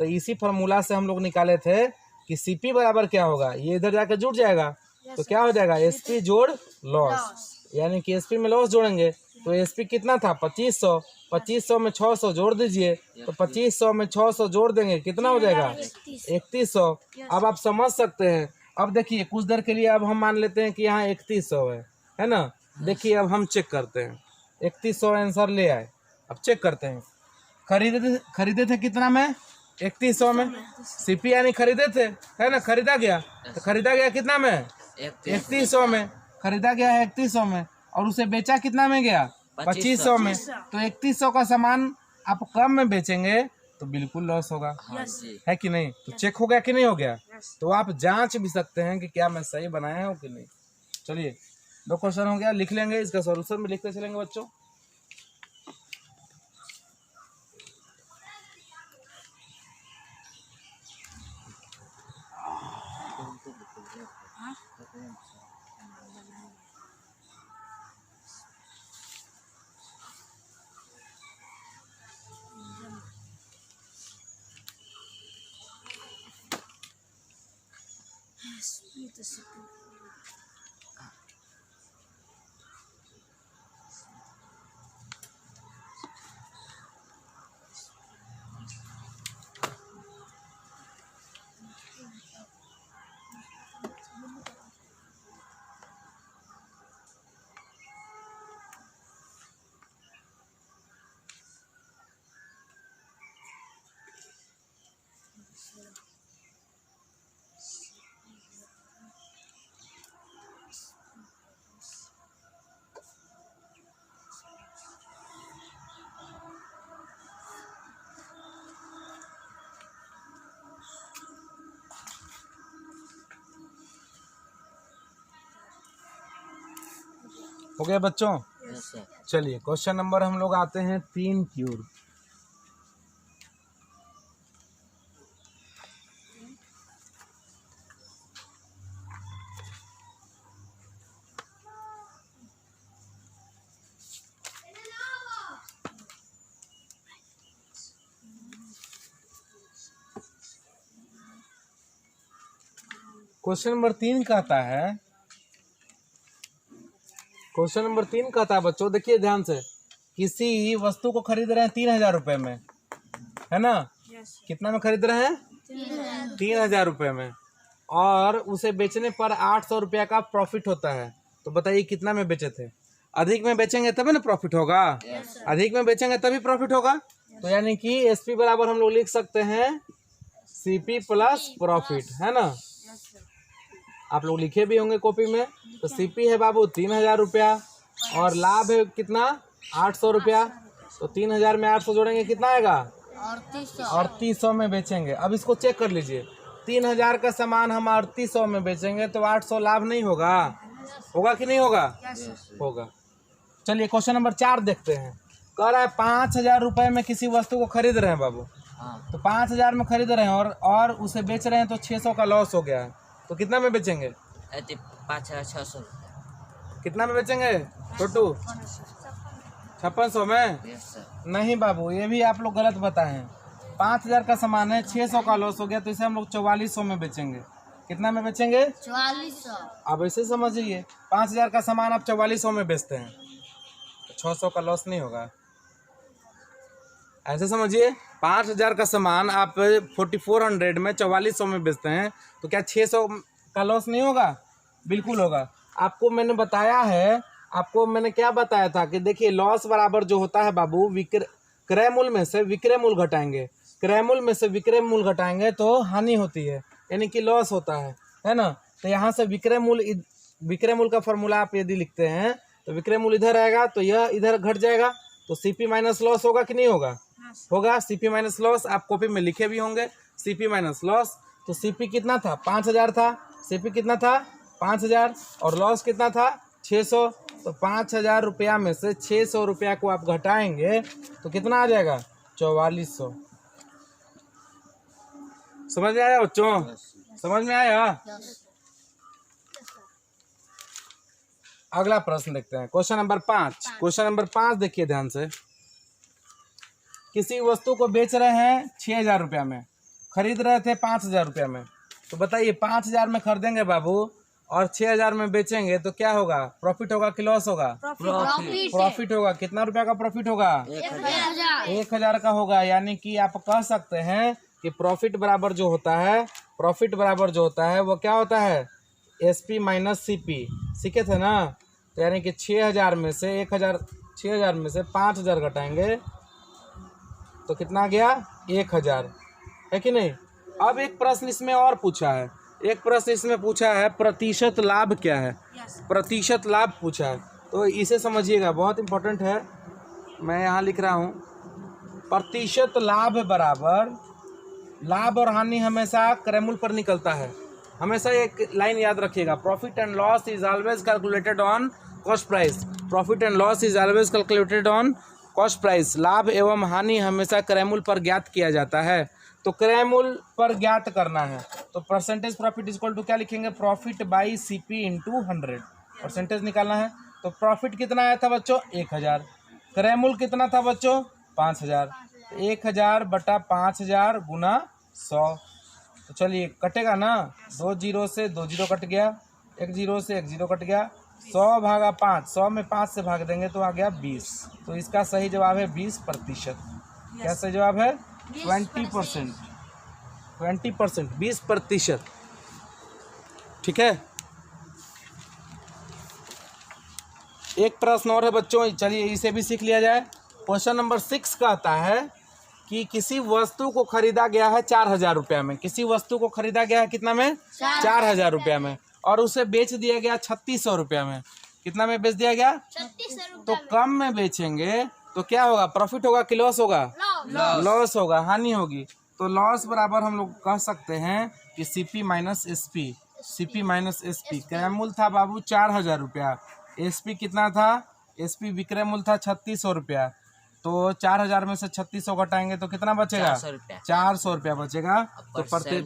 तो इसी फॉर्मूला से हम लोग निकाले थे कि सीपी बराबर क्या होगा, ये इधर जाकर जुड़ जाएगा तो क्या हो जाएगा? एसपी जोड़ लॉस। यानी कि एसपी में लॉस जोड़ेंगे तो एसपी कितना था? 2500। 2500 में 600 जोड़ दीजिए तो 2500 में 600 जोड़ देंगे कितना हो जाएगा? 3100। अब आप समझ सकते हैं। अब देखिए कुछ देर के लिए अब हम मान लेते हैं कि यहाँ 3100 है ना। देखिए अब हम चेक करते हैं। 3100 आंसर ले आए। अब चेक करते हैं। खरीदे थे कितना में? 3100 में। सीपी यानी खरीदे थे, है ना। खरीदा गया तो खरीदा गया कितना में? 3100 में। खरीदा गया है 3100 में और उसे बेचा कितना में गया? 2500 में। तो 3100 का सामान आप कम में बेचेंगे तो बिल्कुल लॉस होगा, है कि नहीं। तो चेक हो गया कि नहीं हो गया? तो आप जांच भी सकते हैं कि क्या मैं सही बनाया हूँ कि नहीं। चलिए 2 क्वेश्चन हो गया, लिख लेंगे। इसका सॉल्यूशन भी लिखते चलेंगे बच्चों। हो गया बच्चों? Yes sir. चलिए क्वेश्चन नंबर हम लोग आते हैं 3 क्यूर। क्वेश्चन नंबर 3 कहता है, क्वेश्चन नंबर 3 कहता है बच्चों, देखिए ध्यान से, किसी वस्तु को खरीद रहे हैं 3,000 रुपये में, है ना? कितना में खरीद रहे हैं? 3,000 रुपये में, और उसे बेचने पर 800 रुपया का प्रॉफिट होता है। तो बताइए कितना में बेचे थे? अधिक में बेचेंगे तभी ना प्रॉफिट होगा। अधिक में बेचेंगे तभी प्रॉफिट होगा। तो यानी कि एसपी बराबर हम लोग लिख सकते हैं सीपी प्लस प्रॉफिट, है ना? आप लोग लिखे भी होंगे कॉपी में। तो सीपी है बाबू 3,000 रुपया और लाभ है कितना? 800 रुपया। तो 3,000 में 800 जोड़ेंगे कितना आएगा? 3800 में बेचेंगे। अब इसको चेक कर लीजिए, 3,000 का सामान हम 3800 में बेचेंगे तो 800 लाभ नहीं होगा? होगा कि नहीं होगा? होगा। चलिए क्वेश्चन नंबर 4 देखते हैं। कह रहा है 5,000 रुपये में किसी वस्तु को खरीद रहे हैं बाबू। तो 5,000 में खरीद रहे हैं और उसे बेच रहे हैं तो 600 का लॉस हो गया है। तो कितना में बेचेंगे? 5,600। कितना में बेचेंगे छोटू? 5600 में? Yes sir. नहीं बाबू, ये भी आप लोग गलत बताए हैं। 5,000 का सामान है, 600 का लॉस हो गया, तो इसे हम लोग 4400 में बेचेंगे। कितना में बेचेंगे? 4400। अब ऐसे समझिए, 5,000 का सामान आप 4400 में बेचते हैं तो 600 का लॉस नहीं होगा। ऐसे समझिए, 5,000 का सामान आप 4400 में 4400 में बेचते हैं तो क्या 600 का लॉस नहीं होगा? बिल्कुल होगा। आपको मैंने बताया है, आपको मैंने क्या बताया था कि देखिए लॉस बराबर जो होता है बाबू, क्रय मूल्य में से विक्रय मूल्य घटाएंगे, क्रय मूल्य में से विक्रय मूल्य घटाएंगे तो हानि होती है, यानी कि लॉस होता है ना? तो यहाँ से विक्रय मूल्य का फॉर्मूला आप यदि लिखते हैं तो विक्रय मूल्य इधर आएगा तो यह इधर घट जाएगा, तो सीपी माइनस लॉस होगा कि नहीं होगा? होगा। सीपी माइनस लॉस आप कॉपी में लिखे भी होंगे, सीपी माइनस लॉस। तो सीपी कितना था? 5,000 था। सीपी कितना था? 5,000। और लॉस कितना था? 600। तो 5,000 रुपया में से 600 रुपया को आप घटाएंगे तो कितना आ जाएगा? 4400। समझ में आया बच्चों? समझ में आया? अगला प्रश्न देखते हैं, क्वेश्चन नंबर 5। क्वेश्चन नंबर 5 देखिए ध्यान से। किसी वस्तु को बेच रहे हैं 6,000 रुपया में, खरीद रहे थे 5,000 रुपया में। तो बताइए 5,000 में खरीदेंगे बाबू और 6,000 में बेचेंगे तो क्या होगा? प्रॉफिट होगा कि लॉस होगा? प्रॉफिट होगा। कितना रुपया का प्रॉफिट होगा? 1,000 का होगा। यानी कि आप कह सकते हैं कि प्रॉफिट बराबर जो होता है वो क्या होता है? SP minus CP. सीखे थे ना? तो यानी कि 6,000 में से 5,000 घटाएंगे तो कितना गया? 1,000, है कि नहीं? अब एक प्रश्न इसमें और पूछा है, प्रतिशत लाभ क्या है? प्रतिशत लाभ पूछा है, तो इसे समझिएगा, बहुत इंपॉर्टेंट है। मैं यहाँ लिख रहा हूँ, प्रतिशत लाभ बराबर, लाभ और हानि हमेशा क्रयमूल्य पर निकलता है। हमेशा एक लाइन याद रखिएगा, profit and loss is always calculated on cost price. Profit and loss is always calculated on cost price. लाभ एवं हानि हमेशा क्रयमूल्य पर ज्ञात किया जाता है। तो क्रयमूल्य पर ज्ञात करना है तो परसेंटेज प्रॉफिट इक्वल टू क्या लिखेंगे? Profit by CP into 100। Percentage निकालना है तो प्रॉफिट कितना आया था बच्चों? 1,000। क्रयमूल्य कितना था बच्चों? 5,000। 1,000 बटा 5,000 गुना 100। तो चलिए कटेगा ना, 2 जीरो से 2 जीरो कट गया, 1 जीरो से 1 जीरो कट गया, 100 भागा 5, 100 में 5 से भाग देंगे तो आ गया 20। तो इसका सही जवाब है 20%। क्या सही जवाब है? 20%। 20%, 20%। ठीक है। एक प्रश्न और है बच्चों, चलिए इसे भी सीख लिया जाए। क्वेश्चन नंबर 6 कहता है कि किसी वस्तु को खरीदा गया है 4000 रुपया में। किसी वस्तु को खरीदा गया है कितना में? 4000 रुपया में, और उसे बेच दिया गया 3600 रुपया में। कितना में बेच दिया गया? 3600 तो कम में बेचेंगे तो क्या होगा? प्रॉफिट होगा कि लॉस होगा? लॉस होगा, हानि होगी। तो लॉस बराबर हम लोग कह सकते हैं कि CP minus SP। CP minus SP क्रय मूल्य था बाबू 4000 रुपया, SP कितना था? SP विक्रय मूल्य था 3600 रुपया। तो 4000 में से 3600 घटाएंगे तो कितना बचेगा? 400 रुपया। 400 रुपया बचेगा। तो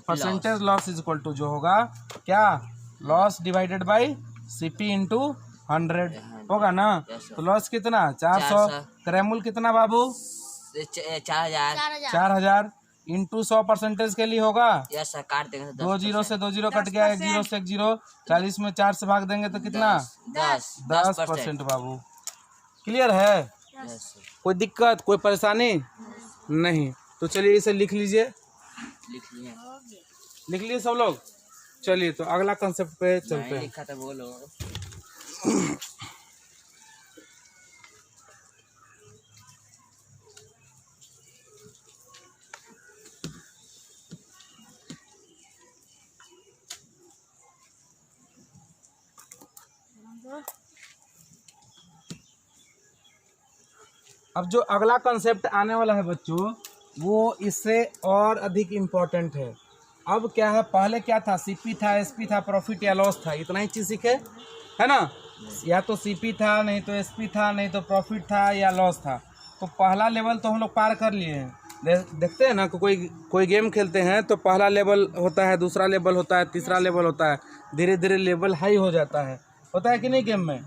percentage loss is equal to जो होगा क्या? Loss divided by CP into 100 होगा ना। तो लॉस कितना? 400। क्रय मूल्य कितना बाबू? 4000। 4000 इंटू 100 परसेंटेज के लिए होगा। यस सर, काट देंगे तो 2 जीरो से 2 जीरो कट गया, 1 जीरो से 1 जीरो, 40 में 4 से भाग देंगे तो कितना? 10% बाबू। क्लियर है? यस सर, कोई दिक्कत, कोई परेशानी नहीं? तो चलिए इसे लिख लीजिए। लिख लिए। लिख लिए सब लोग? चलिए तो अगला कंसेप्ट पे चलते नहीं हैं। लिखा था, बोलो। अब जो अगला कंसेप्ट आने वाला है बच्चों, वो इससे और अधिक इम्पोर्टेंट है। अब क्या है, पहले क्या था? CP था, SP था, प्रॉफिट या लॉस था, इतना ही चीज़ सीखे, है ना? या तो CP था, नहीं तो SP था, नहीं तो प्रॉफिट था या लॉस था। तो पहला लेवल तो हम लोग पार कर लिए हैं। देखते हैं ना कि कोई गेम खेलते हैं तो पहला लेवल होता है, दूसरा लेवल होता है, तीसरा लेवल होता है, धीरे धीरे लेवल हाई हो जाता है। होता है कि नहीं गेम में?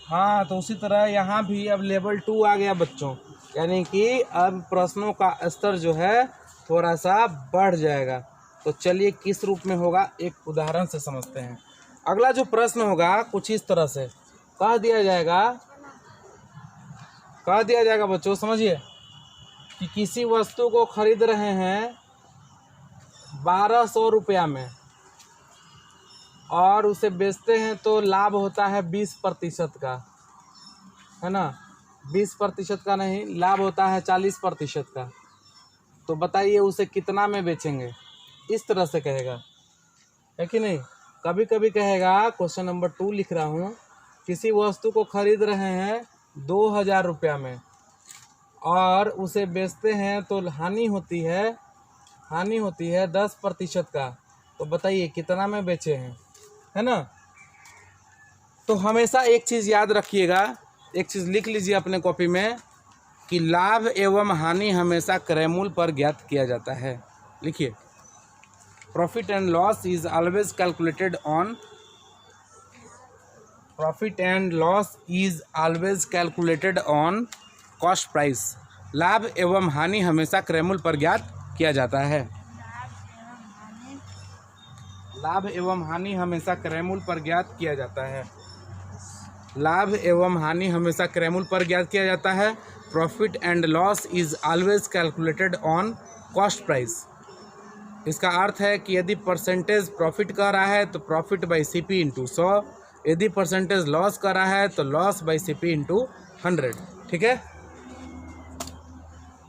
हाँ, तो उसी तरह यहाँ भी अब लेवल 2 आ गया बच्चों, यानी कि अब प्रश्नों का स्तर जो है थोड़ा सा बढ़ जाएगा। तो चलिए किस रूप में होगा एक उदाहरण से समझते हैं। अगला जो प्रश्न होगा कुछ इस तरह से कह दिया जाएगा बच्चों, समझिए कि किसी वस्तु को खरीद रहे हैं 1200 रुपया में और उसे बेचते हैं तो लाभ होता है 20% का, है ना? 20% का नहीं, लाभ होता है 40% का। तो बताइए उसे कितना में बेचेंगे? इस तरह से कहेगा, है कि नहीं? कभी कभी कहेगा, क्वेश्चन नंबर 2 लिख रहा हूँ, किसी वस्तु को खरीद रहे हैं 2000 रुपया में और उसे बेचते हैं तो हानि होती है 10% का। तो बताइए कितना में बेचे हैं, है ना? तो हमेशा एक चीज़ याद रखिएगा, एक चीज़ लिख लीजिए अपने कॉपी में कि लाभ एवं हानि हमेशा क्रय मूल्य पर ज्ञात किया जाता है। लिखिए, profit and loss is always calculated on cost price. लाभ एवं हानि हमेशा क्रय मूल्य पर ज्ञात किया जाता है। लाभ एवं हानि हमेशा क्रय मूल्य पर ज्ञात किया जाता है। लाभ एवं हानि हमेशा क्रय मूल्य पर ज्ञात किया जाता है। Profit and loss is always calculated on cost price. इसका अर्थ है कि यदि परसेंटेज प्रॉफिट कर रहा है तो प्रॉफिट बाई CP इंटू 100, यदि परसेंटेज लॉस कर रहा है तो लॉस बाई CP इंटू 100। ठीक है?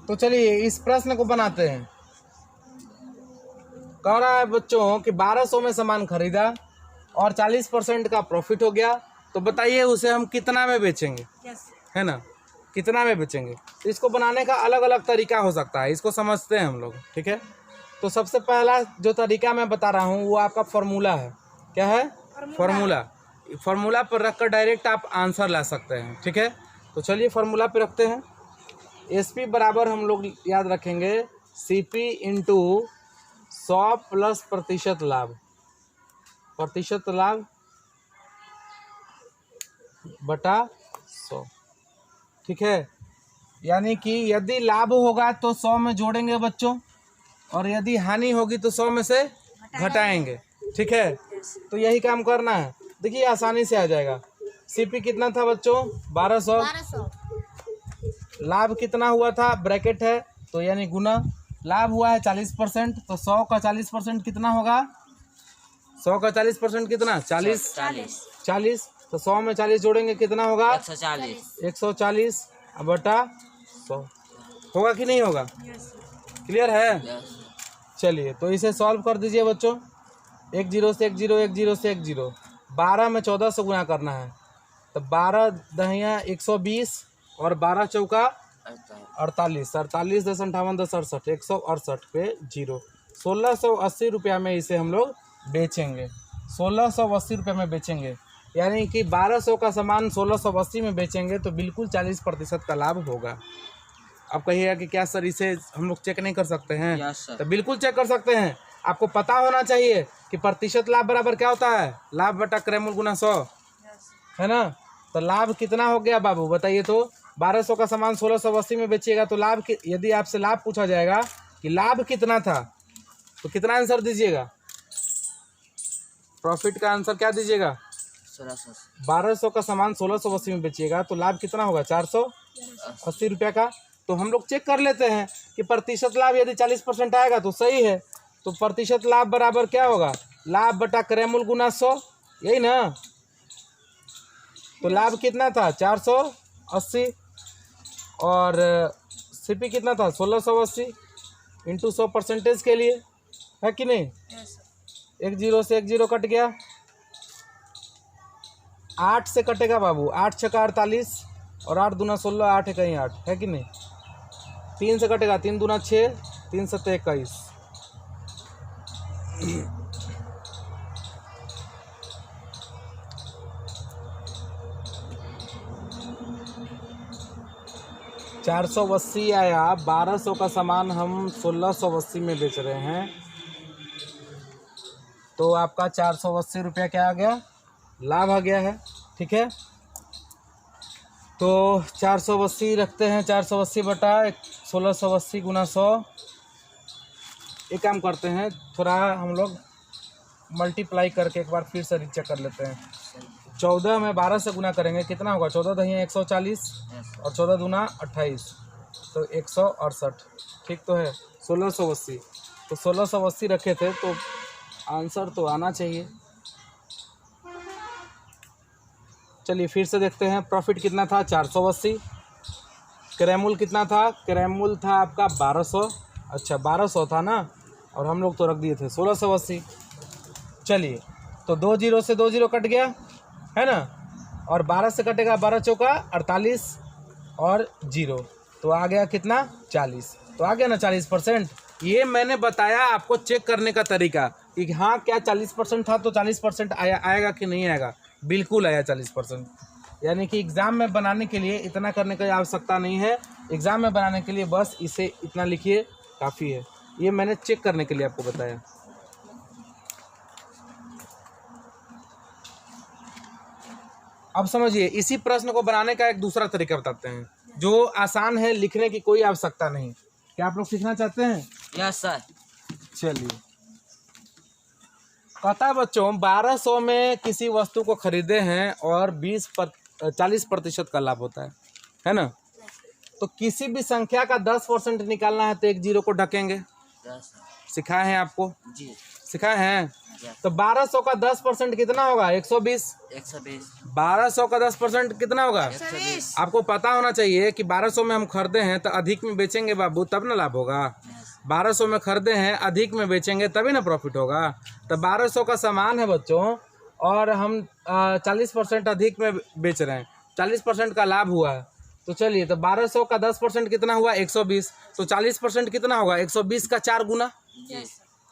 तो चलिए इस प्रश्न को बनाते हैं। कह रहा है बच्चों कि 1200 में सामान खरीदा और 40% का प्रॉफिट हो गया, तो बताइए उसे हम कितना में बेचेंगे, है ना? कितना में बेचेंगे? तो इसको बनाने का अलग अलग तरीका हो सकता है, इसको समझते हैं हम लोग। ठीक है? तो सबसे पहला जो तरीका मैं बता रहा हूँ वो आपका फॉर्मूला है। क्या है? फॉर्मूला पर रखकर डायरेक्ट आप आंसर ला सकते हैं। ठीक है? तो चलिए फॉर्मूला पे रखते हैं। SP बराबर हम लोग याद रखेंगे CP इंटू 100 प्लस प्रतिशत लाभ बटा 100। ठीक है? यानी कि यदि लाभ होगा तो 100 में जोड़ेंगे बच्चों, और यदि हानि होगी तो 100 में से घटाएंगे। ठीक है, तो यही काम करना है। देखिए आसानी से आ जाएगा। सीपी कितना था बच्चों? 1200। लाभ कितना हुआ था? ब्रैकेट है तो यानी गुना। लाभ हुआ है 40%, तो 100 का 40% कितना होगा? 100 का 40% कितना? 40। तो 100 में 40 जोड़ेंगे कितना होगा? 140 बटा 100 होगा कि नहीं होगा? क्लियर है? चलिए तो इसे सॉल्व कर दीजिए बच्चों। 1 0 से 1 0, 1 0 से 1 0, 12 में 14 से गुना करना है। तो 12 दहिया 120 और 12 चौका 48, 48 10 58 10 68, 168 पे 0। 1680 रुपया में इसे हम लोग बेचेंगे। 1680 रुपये में बेचेंगे, यानी कि 1200 का सामान 1680 में बेचेंगे तो बिल्कुल 40% का लाभ होगा। आप कहिएगा कि क्या सर इसे हम लोग चेक नहीं कर सकते हैं? Yes sir. तो बिल्कुल चेक कर सकते हैं। आपको पता होना चाहिए कि प्रतिशत लाभ बराबर क्या होता है? लाभ बटा क्रयमूल्य गुना 100, है ना? तो लाभ कितना हो गया बाबू बताइए तो? 1200 का सामान 1680 में बेचिएगा तो लाभ यदि आपसे लाभ पूछा जाएगा कि लाभ कितना था तो कितना आंसर दीजिएगा? प्रॉफिट का आंसर क्या दीजिएगा? 1200 का सामान 1680 में बेचिएगा तो लाभ कितना होगा? 480 रुपया का। तो हम लोग चेक कर लेते हैं कि प्रतिशत लाभ यदि 40% आएगा तो सही है। तो प्रतिशत लाभ बराबर क्या होगा? लाभ बटा क्रयमूल्य गुना 100, यही ना? तो लाभ कितना था? 480 और सीपी कितना था? 1680 इंटू 100 परसेंटेज के लिए, है कि नहीं? 1 0 से 1 0 कट गया। 8 से कटेगा बाबू, 8 छक्का 48 और 8 दूना 16, 8 कहीं 8, है कि नहीं? 3 से कटेगा, 3 दूना 6, 3 सत्ते 21। $480 आया। 1200 का सामान हम 1680 में बेच रहे हैं तो आपका 480 रुपया क्या आ गया? लाभ आ गया है। ठीक है, तो 480 रखते हैं। 480 बटा 1680 गुना 100। एक काम करते हैं, थोड़ा हम लोग मल्टीप्लाई करके एक बार फिर से रीचेक कर लेते हैं। 14 में 12 से गुना करेंगे कितना होगा? 14 दहिया 140 और 14 दूना 28, तो 168। ठीक तो है? 1680 तो 1680 रखे थे तो आंसर तो आना चाहिए। चलिए फिर से देखते हैं। प्रॉफिट कितना था? 480। क्रयमूल्य कितना था? क्रयमूल्य था आपका 1200। अच्छा 1200 था ना, और हम लोग तो रख दिए थे 1680। चलिए तो 2 0 से 2 0 कट गया, है ना? और 12 से कटेगा, 12 चौका 48 और 0, तो आ गया कितना? 40। तो आ गया ना 40%। ये मैंने बताया आपको चेक करने का तरीका कि हाँ क्या 40% था तो 40% आएगा कि नहीं आएगा। बिल्कुल आया 40%। यानी कि एग्ज़ाम में बनाने के लिए इतना करने की आवश्यकता नहीं है। एग्ज़ाम में बनाने के लिए बस इसे इतना लिखिए, काफ़ी है। ये मैंने चेक करने के लिए आपको बताया। अब समझिए, इसी प्रश्न को बनाने का एक दूसरा तरीका बताते हैं जो आसान है, लिखने की कोई आवश्यकता नहीं। क्या आप लोग सीखना चाहते हैं? Yes sir. चलिए, कहता है बच्चों 1200 में किसी वस्तु को खरीदे हैं और 40% का लाभ होता है ना? तो किसी भी संख्या का 10% निकालना है तो 1 0 को ढकेंगे। सिखाए हैं आपको? जी सिखाए हैं। तो 1200 का 10% कितना होगा? 120। 1200 का 10% कितना होगा? 120। आपको पता होना चाहिए कि 1200 में हम खरीदे हैं तो अधिक में बेचेंगे बाबू, तब ना लाभ होगा। 1200 में खरीदे हैं, अधिक में बेचेंगे तभी ना प्रॉफिट होगा। तो 1200 का सामान है बच्चों और हम 40% अधिक में बेच रहे हैं, 40% का लाभ हुआ है। तो चलिए, तो 1200 का 10% कितना हुआ? 120। तो 40% कितना होगा? 120 का 4 गुना।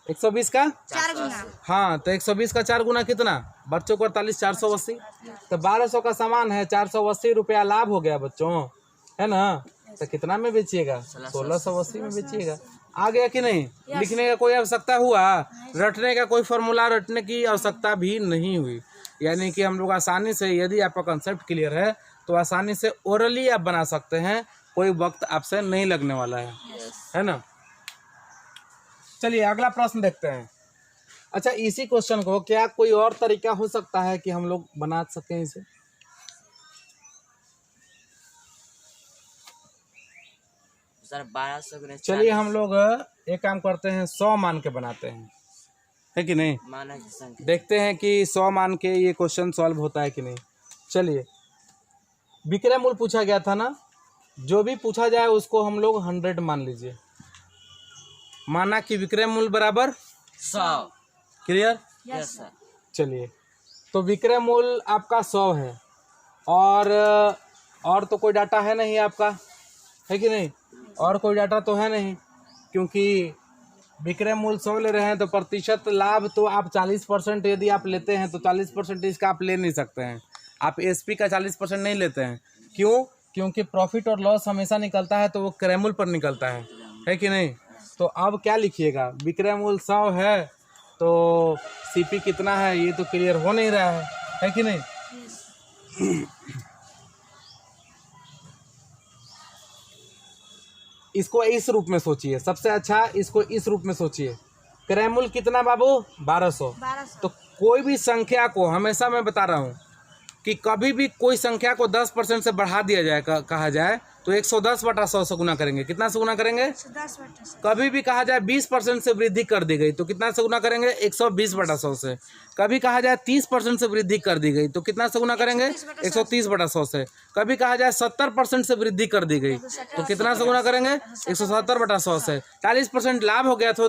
120 का 4 गुना। हाँ, तो 120 का 4 गुना कितना बच्चों? 48, 480। तो 1200 का सामान है, 480 रुपया लाभ हो गया बच्चों, है ना? तो कितना में बेचिएगा? 1680 में बेचिएगा। आ गया कि नहीं? लिखने का कोई आवश्यकता हुआ? रटने का कोई फॉर्मूला रटने की आवश्यकता भी नहीं हुई। यानी कि हम लोग आसानी से, यदि आपका कंसेप्ट क्लियर है तो आसानी से ओरली आप बना सकते हैं। कोई वक्त आपसे नहीं लगने वाला है ना? चलिए अगला प्रश्न देखते हैं। अच्छा, इसी क्वेश्चन को क्या कोई और तरीका हो सकता है कि हम लोग बना सकें इसे? सर 1200 गुने चलिए 40 हम लोग एक काम करते हैं, 100 मान के बनाते हैं, है कि नहीं? माना की संख्या। देखते हैं कि 100 मान के ये क्वेश्चन सॉल्व होता है कि नहीं। चलिए, विक्रय मूल्य पूछा गया था ना, जो भी पूछा जाए उसको हम लोग 100 मान लीजिए। माना कि विक्रय मूल्य बराबर 100। क्लियर? Yes sir. चलिए, तो विक्रय मूल्य आपका 100 है और तो कोई डाटा है नहीं आपका, है कि नहीं? और कोई डाटा तो है नहीं, क्योंकि विक्रय मूल्य 100 ले रहे हैं, तो प्रतिशत लाभ तो आप 40% यदि आप लेते हैं तो 40% इसका आप ले नहीं सकते हैं। आप एसपी का 40% नहीं लेते हैं। क्यों? क्योंकि प्रॉफिट और लॉस हमेशा निकलता है तो वो क्रय मूल्य पर निकलता है कि नहीं? तो अब क्या लिखिएगा, विक्रय मूल्य 100 है तो सीपी कितना है ये तो क्लियर हो नहीं रहा है कि नहीं? इसको इस रूप में सोचिए, सबसे अच्छा इसको इस रूप में सोचिए। क्रय मूल्य कितना बाबू? 1200। तो कोई भी संख्या को, हमेशा मैं बता रहा हूँ कि कभी भी कोई संख्या को 10% से बढ़ा दिया जाए, कहा जाए तो 110/100 से गुना करेंगे। कितना से गुना करेंगे? 110/100। कभी भी कहा जाए 20% से वृद्धि कर दी गई तो कितना से गुना करेंगे? 120/100 से। कभी कहा जाए 30% से वृद्धि कर दी गई तो कितना से गुना करेंगे? 130/100 से। कभी कहा जाए 70% से वृद्धि कर दी गई तो कितना से गुना करेंगे? 170/100 से। 40% लाभ हो गया था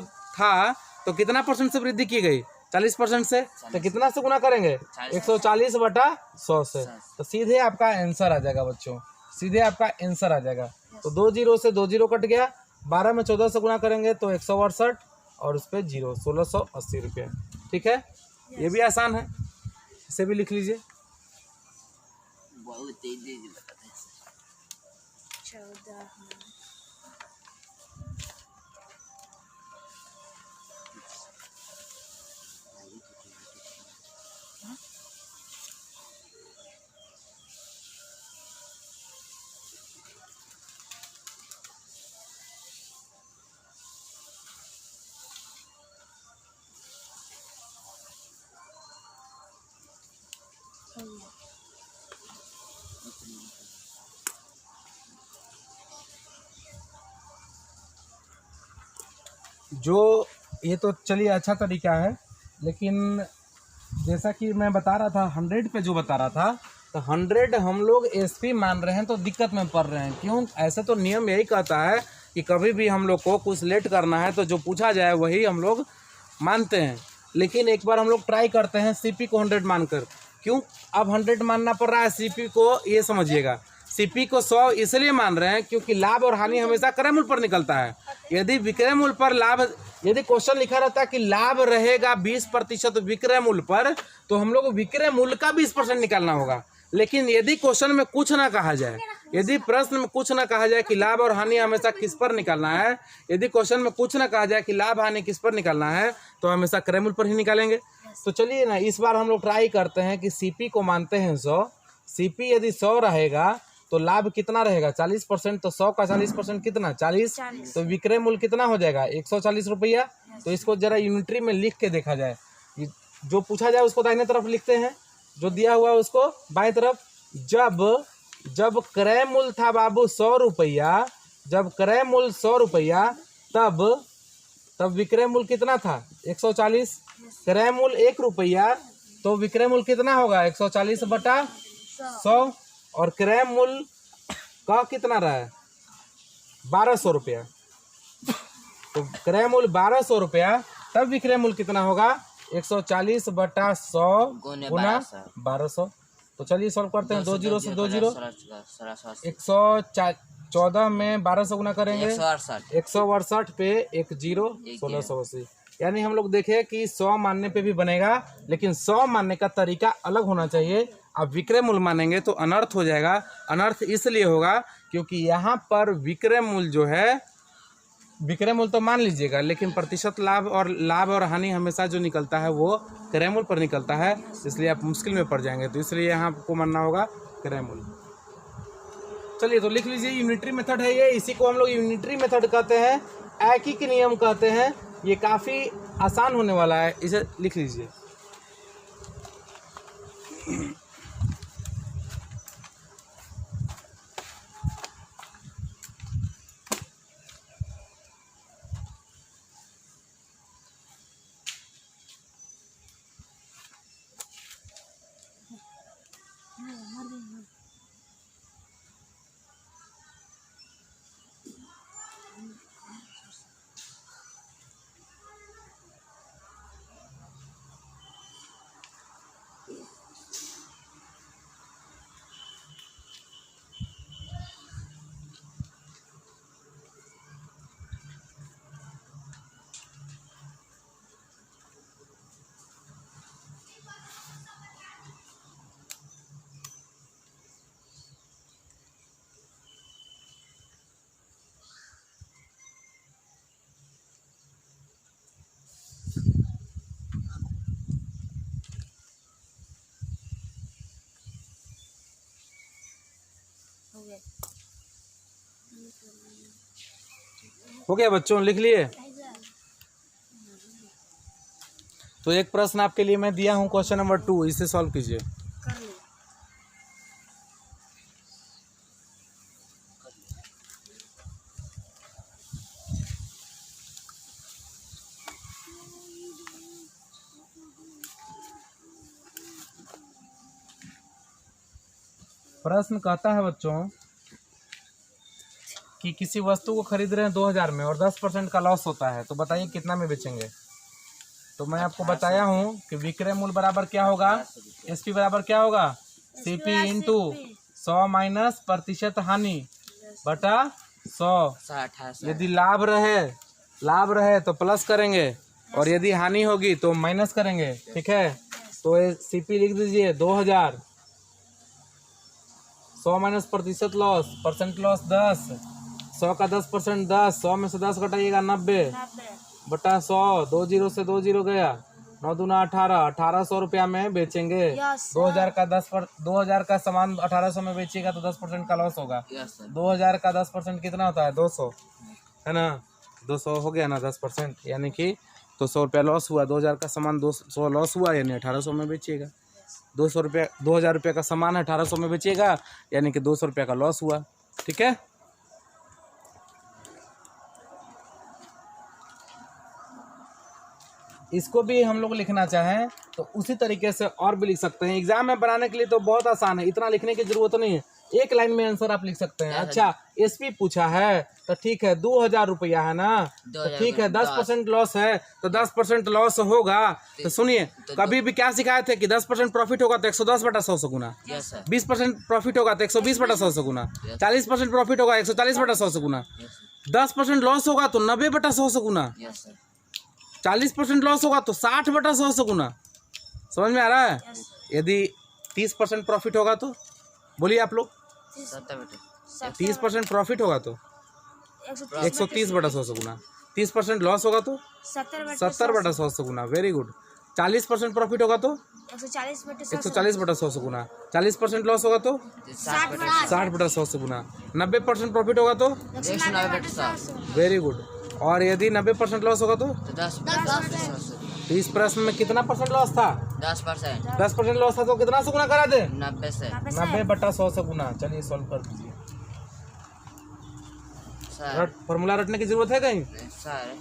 तो कितना परसेंट से वृद्धि की गई? 40% से। तो कितना से गुना करेंगे? 140/100 से। तो सीधे आपका आंसर आ जाएगा बच्चों, सीधे आपका आंसर आ जाएगा। तो 2 जीरो से 2 जीरो कट गया, 12 में 14 से गुना करेंगे तो 168 और उस पर जीरो, 1680 रुपये। ठीक है, ये भी आसान है, इसे भी लिख लीजिए। बहुत तेजी से बताते हैं। 14। जो ये तो चलिए अच्छा तरीका है, लेकिन जैसा कि मैं बता रहा था 100 पे जो बता रहा था, तो 100 हम लोग एसपी मान रहे हैं तो दिक्कत में पड़ रहे हैं। क्यों? ऐसे तो नियम यही कहता है कि कभी भी हम लोग को कुछ लेट करना है तो जो पूछा जाए वही हम लोग मानते हैं। लेकिन एक बार हम लोग ट्राई करते हैं सीपी को 100 मानकर। क्यों अब 100 मानना पड़ रहा है सीपी को? ये समझिएगा, सीपी को 100 इसलिए मान रहे हैं क्योंकि लाभ और हानि हमेशा क्रय मूल्य पर निकलता है। यदि विक्रय मूल्य पर लाभ, यदि क्वेश्चन लिखा रहता है कि लाभ रहेगा 20% विक्रय मूल्य पर, तो हम लोग विक्रय मूल्य का 20% निकालना होगा। लेकिन यदि क्वेश्चन में कुछ ना कहा जाए, यदि प्रश्न में कुछ ना कहा जाए कि लाभ और हानि हमेशा किस पर निकालना है, यदि क्वेश्चन में कुछ ना कहा जाए कि लाभ हानि किस पर निकालना है, तो हमेशा क्रय मूल्य पर ही निकालेंगे। तो चलिए ना, इस बार हम लोग ट्राई करते हैं कि सीपी को मानते हैं 100। सीपी यदि 100 रहेगा तो लाभ कितना रहेगा? 40%। तो 100 का 40% कितना? 40। तो विक्रय मूल्य कितना हो जाएगा? 140 रुपया। तो इसको जरा यूनिटरी में लिख के देखा जाए। जो पूछा जाए उसको दाहिने तरफ लिखते हैं, जो दिया हुआ है उसको बाएं तरफ। जब क्रय मूल्य था बाबू 100 रुपया, जब क्रय मूल्य 100 रुपया, तब विक्रय मूल्य कितना था? 140। क्रय मूल्य 1 रुपया तो विक्रय मूल्य कितना होगा? 140/100। और क्रय मूल्य का कितना रहा है? 1200 रुपया। तो क्रय मूल्य 1200 रुपया, तब विक्रय मूल्य कितना होगा? 140/100 गुना 1200। तो चलिए सॉल्व करते हैं। 2 जीरो से 2 जीरो, 114 में 1200 गुना करेंगे 168 पे 1 जीरो, 1680। यानी हम लोग देखें कि 100 मानने पे भी बनेगा, लेकिन 100 मानने का तरीका अलग होना चाहिए। अब विक्रय मूल्य मानेंगे तो अनर्थ हो जाएगा। अनर्थ इसलिए होगा क्योंकि यहाँ पर विक्रय मूल्य जो है, विक्रय मूल्य तो मान लीजिएगा, लेकिन प्रतिशत लाभ और हानि हमेशा जो निकलता है वो क्रय मूल्य पर निकलता है, इसलिए आप मुश्किल में पड़ जाएंगे। तो इसलिए यहाँ आपको मानना होगा क्रय मूल्य। चलिए तो लिख लीजिए, यूनिटरी मेथड है ये, इसी को हम लोग यूनिटरी मेथड कहते हैं, एकीक नियम कहते हैं। ये काफ़ी आसान होने वाला है, इसे लिख लीजिए। हो गया। हो गया बच्चों, लिख लिए? तो एक प्रश्न आपके लिए मैं दिया हूँ, क्वेश्चन नंबर 2, इसे सॉल्व कीजिए। कर लिया। प्रश्न कहता है बच्चों कि किसी वस्तु को खरीद रहे हैं 2000 में और 10% का लॉस होता है, तो बताइए कितना में बेचेंगे। तो मैं आपको बताया हूँ कि विक्रय मूल्य बराबर क्या होगा, एसपी बराबर क्या होगा, सीपी इंटू 100 माइनस प्रतिशत हानि बटा 100। 1800। यदि लाभ रहे तो प्लस करेंगे और यदि हानि होगी तो माइनस करेंगे, ठीक है। तो ये सीपी लिख दीजिए 2000, 100 माइनस प्रतिशत लॉस, परसेंट लॉस 10, 100 का 10% 10, 100 में से 10 घटाइएगा 90 बटा 100, 2 जीरो से 2 जीरो गया, 9 दूना 18, 1800 रुपया में बेचेंगे। Yes, sir. 2000 का सामान 1800 में बेचिएगा तो 10% का लॉस होगा। Yes sir. 2000 का 10% कितना होता है, 200, है ना। 200 हो गया ना 10%, यानी कि 200 रुपया लॉस हुआ। 2000 का सामान 200 लॉस हुआ, यानी 1800 में बेचिएगा। 2000 रुपये का सामान है, 1800 में बेचिएगा, यानी कि 200 रुपये का लॉस हुआ, ठीक है। इसको भी हम लोग लिखना चाहें तो उसी तरीके से और भी लिख सकते हैं। एग्जाम में बनाने के लिए तो बहुत आसान है, इतना लिखने की जरूरत नहीं है, एक लाइन में आंसर आप लिख सकते हैं। अच्छा, एसपी पूछा है तो ठीक है, 2000 रुपया है ना, तो ठीक है 10% लॉस है तो 10% लॉस होगा। तो सुनिए, कभी भी क्या सिखाए थे कि 10% प्रॉफिट होगा तो 110 बटा 100 से गुना, यस सर। 20% प्रॉफिट होगा तो 120 बटा 100 से गुना, 40% प्रॉफिट होगा 140 बटा 100 से गुना, 10% लॉस होगा तो 90 बटा 100 से गुना, यस सर। 40% लॉस होगा तो 60 बटा 100 से गुना। समझ में आ रहा है। यदि 30% प्रॉफिट होगा तो बोलिए आप लोग, 70 बटे 30% प्रॉफिट होगा तो 130 बटा 100 से गुना, 30% लॉस होगा तो 70 बटा 100 से गुना, वेरी गुड। 40% प्रॉफिट होगा तो 140 बटा 100 से गुना, 40% लॉस होगा तो 60 बटा 100 से गुना, 90% प्रॉफिट होगा तो 190 बटे 100। Very good. और यदि 90% लॉस होगा तो 10 बटे 100। तो इस प्रश्न में कितना परसेंट लॉस था, 10%। 10% लॉस था तो कितना से गुना करा दे, 90 से 90 बटा 100 से गुना। चलिए सॉल्व कर दीजिए। सर। फॉर्मूला रटने की जरूरत है कहीं। सर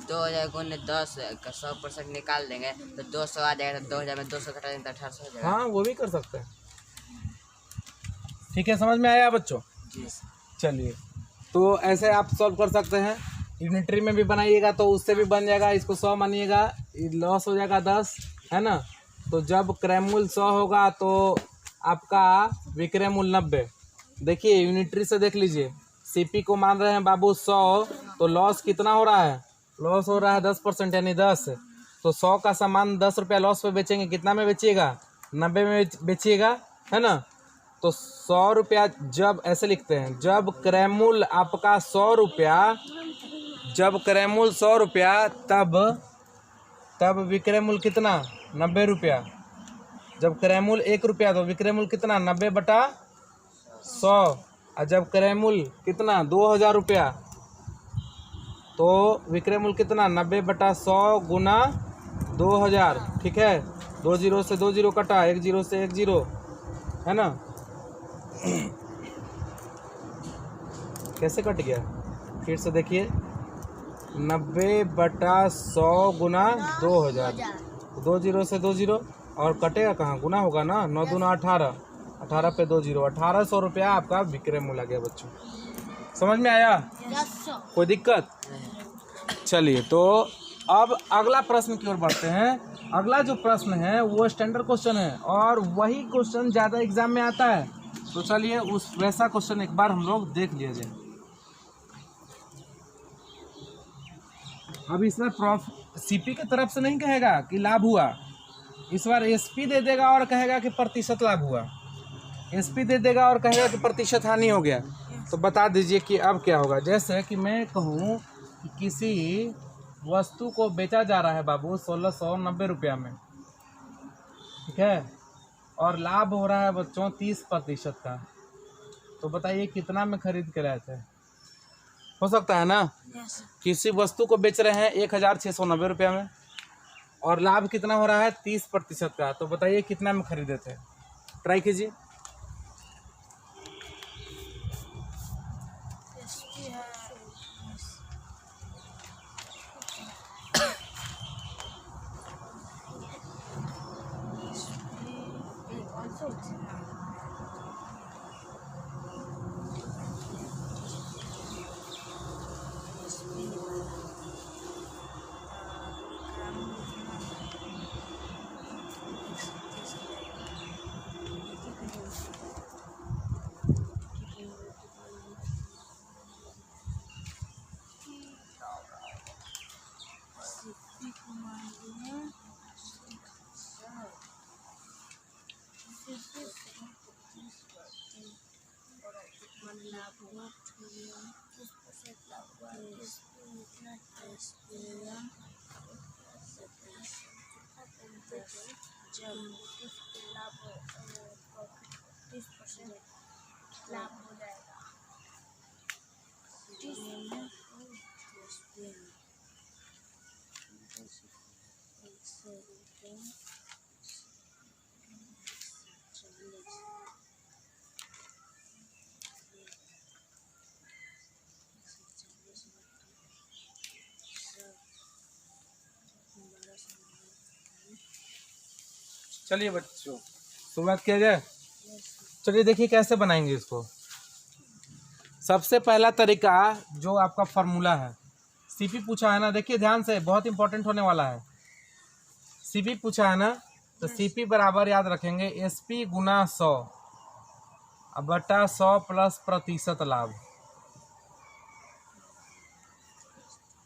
2000 गुने 10 का 100% निकाल देंगे तो 200 आ जाएगा, तो 2000 में 200 घटा देंगे तो 1800 हो जाएगा। हाँ, वो भी कर सकते हैं। ठीक है, समझ में आया बच्चों। जी। चलिए, तो ऐसे आप सॉल्व कर सकते हैं। यूनिटरी में भी बनाइएगा तो उससे भी बन जाएगा। इसको 100 मानिएगा, लॉस हो जाएगा 10, है ना। तो जब क्रय मूल्य 100 होगा तो आपका विक्रय मूल्य 90। देखिए यूनिटरी से देख लीजिए, सीपी को मान रहे हैं बाबू 100, तो लॉस कितना हो रहा है, लॉस हो रहा है 10%, यानी 10। तो 100 का सामान 10 रुपया लॉस पे बेचेंगे, कितना में बेचिएगा, 90 में बेचिएगा, है ना। तो 100 रुपया, जब ऐसे लिखते हैं, जब क्रय मूल्य आपका 100 रुपया, जब क्रय मूल्य 100 रुपया, तब विक्रय मूल्य कितना, 90 रुपया। जब क्रय मूल्य 1 रुपया तो विक्रय मूल्य कितना, 90 बटा 100। और जब क्रय मूल्य कितना, 2000 रुपया, तो विक्रय मूल्य कितना 90/100 गुना 2000, ठीक है। 2 जीरो से 2 जीरो कटा, 1 जीरो से 1 जीरो, है ना। कैसे कट गया, फिर से देखिए 90/100 गुना 2000, 2 जीरो से 2 जीरो, और कटेगा कहाँ, गुना होगा ना। 9 दूना 18, 18 पे 2 जीरो, 1800 रुपया आपका विक्रय मूल्य आ गया बच्चों। समझ में आया, कोई दिक्कत? चलिए, तो अब अगला प्रश्न की ओर बढ़ते हैं। अगला जो प्रश्न है वो स्टैंडर्ड क्वेश्चन है, और वही क्वेश्चन ज़्यादा एग्जाम में आता है। तो चलिए उस वैसा क्वेश्चन एक बार हम लोग देख लिया जाए। अब इस बार सीपी की तरफ से नहीं कहेगा कि लाभ हुआ, इस बार एसपी दे देगा और कहेगा कि प्रतिशत लाभ हुआ, एसपी दे देगा और कहेगा कि प्रतिशत हानि हो गया। तो बता दीजिए कि अब क्या होगा। जैसे कि मैं कहूँ कि किसी वस्तु को बेचा जा रहा है बाबू 1690 रुपया में, ठीक है, और लाभ हो रहा है बच्चों 30% का। तो बताइए कितना में खरीद के लाए थे। हो सकता है ना, किसी वस्तु को बेच रहे हैं 1690 रुपया में, और लाभ कितना हो रहा है 30% का। तो बताइए कितना में खरीदे थे, ट्राई कीजिए। लाभ हो जाएगा। चलिए बच्चों शुरुआत किया जाए। चलिए देखिए कैसे बनाएंगे इसको। सबसे पहला तरीका जो आपका फार्मूला है, सीपी पूछा है ना, देखिए ध्यान से, बहुत इंपॉर्टेंट होने वाला है। सीपी पूछा है ना, तो सीपी बराबर याद रखेंगे एसपी गुना 100 बटा 100 प्लस प्रतिशत लाभ।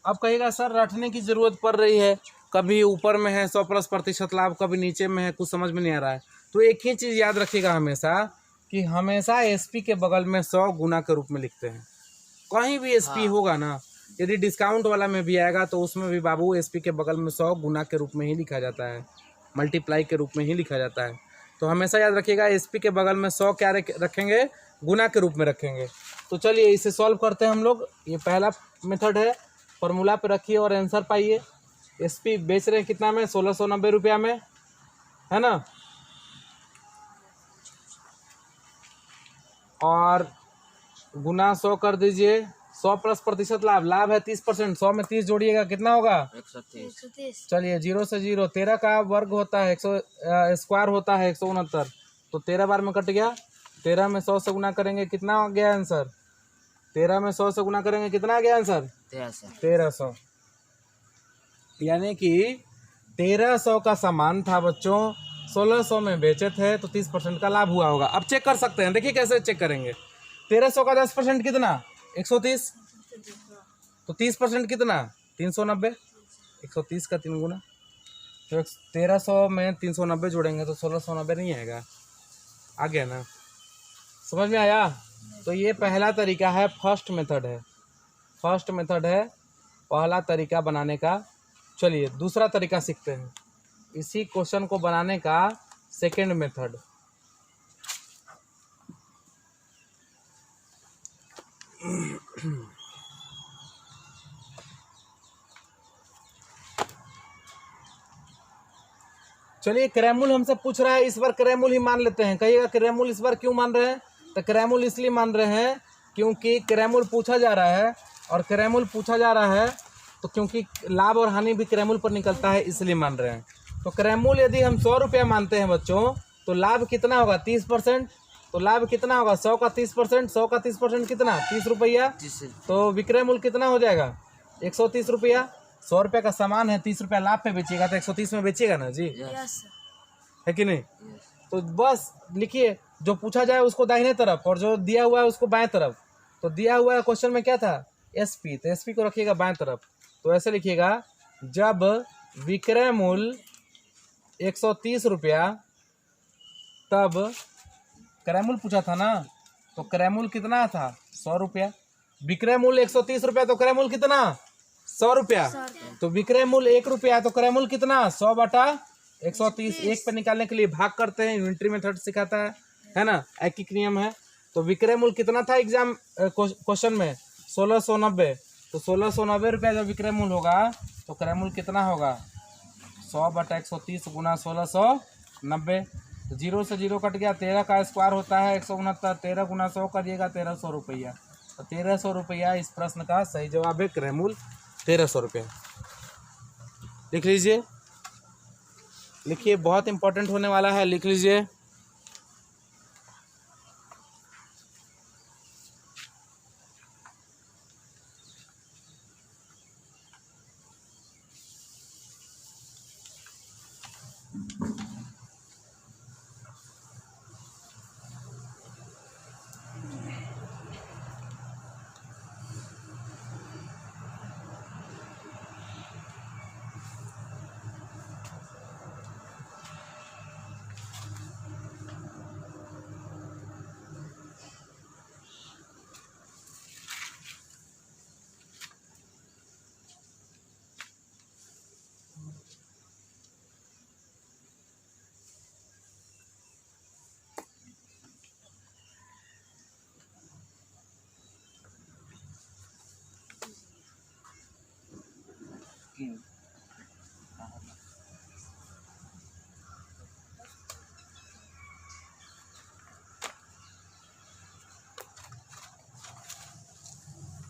अब कहिएगा सर रटने की जरूरत पड़ रही है, कभी ऊपर में है 100 प्लस प्रतिशत लाभ, कभी नीचे में है, कुछ समझ में नहीं आ रहा है। तो एक ही चीज़ याद रखिएगा हमेशा कि हमेशा एसपी के बगल में 100 गुना के रूप में लिखते हैं। कहीं भी एसपी होगा ना, यदि डिस्काउंट वाला में भी आएगा तो उसमें भी बाबू एसपी के बगल में 100 गुना के रूप में ही लिखा जाता है, मल्टीप्लाई के रूप में ही लिखा जाता है। तो हमेशा याद रखिएगा एसपी के बगल में 100 क्या रखेंगे, गुना के रूप में रखेंगे। तो चलिए इसे सॉल्व करते हैं हम लोग। ये पहला मेथड है, फॉर्मूला पे रखिए और आंसर पाइए। एसपी बेच रहे हैं कितना में, 1690 रुपया में, है ना। और गुना 100 कर दीजिए, 100 प्लस प्रतिशत लाभ, लाभ है 30%, 100 में 30 जोड़िएगा कितना होगा 130। चलिए 0 से 0, 13 का वर्ग होता है 100, स्क्वायर होता है 169, तो 13 बार में कट गया। 13 में 100 से गुना करेंगे कितना आ गया आंसर, 13 में 100 से गुना करेंगे कितना आ गया आंसर 1300। यानी कि 1300 का सामान था बच्चों, 1600 में बेचे थे, तो 30% का लाभ हुआ होगा। अब चेक कर सकते हैं, देखिए कैसे चेक करेंगे। 1300 का 10% कितना 130, तो 30% कितना 390, 130 का 3 गुना, तो 1300 में 390 जोड़ेंगे तो 1690 नहीं आएगा। आ गया ना, समझ में आया। तो ये पहला तरीका है, फर्स्ट मेथड है, फर्स्ट मेथड है पहला तरीका बनाने का। चलिए दूसरा तरीका सीखते हैं, इसी क्वेश्चन को बनाने का सेकंड मेथड। चलिए क्रय मूल्य हमसे पूछ रहा है, इस बार क्रय मूल्य ही मान लेते हैं। कहिएगा क्रय मूल्य इस बार क्यों मान रहे हैं? तो क्रय मूल्य इसलिए मान रहे हैं क्योंकि क्रय मूल्य पूछा जा रहा है, और क्रय मूल्य पूछा जा रहा है तो क्योंकि लाभ और हानि भी क्रय मूल्य पर निकलता है, इसलिए मान रहे हैं। तो क्रय मूल्य यदि हम 100 रुपया मानते हैं बच्चों, तो लाभ कितना होगा? 30%। तो लाभ कितना होगा? 100 का 30%। 100 का 30% कितना? 30 रुपया। तो विक्रय मूल्य कितना हो जाएगा? 130 रुपया। 100 रुपये का सामान है, 30 रुपया लाभ पे बेचिएगा तो 130 में बेचिएगा ना जी, यस सर। है कि नहीं? तो बस लिखिए, जो पूछा जाए उसको दाहिने तरफ और जो दिया हुआ है उसको बाएं तरफ। तो दिया हुआ क्वेश्चन में क्या था? एसपी, तो एसपी को रखिएगा बाएं तरफ। तो ऐसे लिखिएगा, जब विक्रय मूल्य 130 रुपया, तब क्रय मूल्य पूछा था ना, तो क्रय मूल्य कितना था? 100 रुपया। विक्रय मूल्य 130 रुपया, तो क्रय मूल्य कितना? 100 रुपया। तो विक्रय मूल्य 1 रुपया, तो क्रय मूल्य कितना? 100 बटा 130। एक पे निकालने के लिए भाग करते हैं, यूनिटरी मेथड सिखाता है ना, ऐकिक नियम है। तो विक्रय मूल्य कितना था एग्जाम क्वेश्चन में? 1690। तो 1690 रुपया जब विक्रय मूल्य होगा तो क्रय मूल्य कितना होगा? 100 बटा 130 गुना 1690। तो 0 से 0 कट गया, 13 का स्क्वायर होता है 169। 13 गुना 100 करिएगा 1300 रुपया। तो 1300 रुपया इस प्रश्न का सही जवाब है। क्रय मूल्य 1300 रुपया। लिख लीजिए, लिखिए, बहुत इंपॉर्टेंट होने वाला है, लिख लीजिए।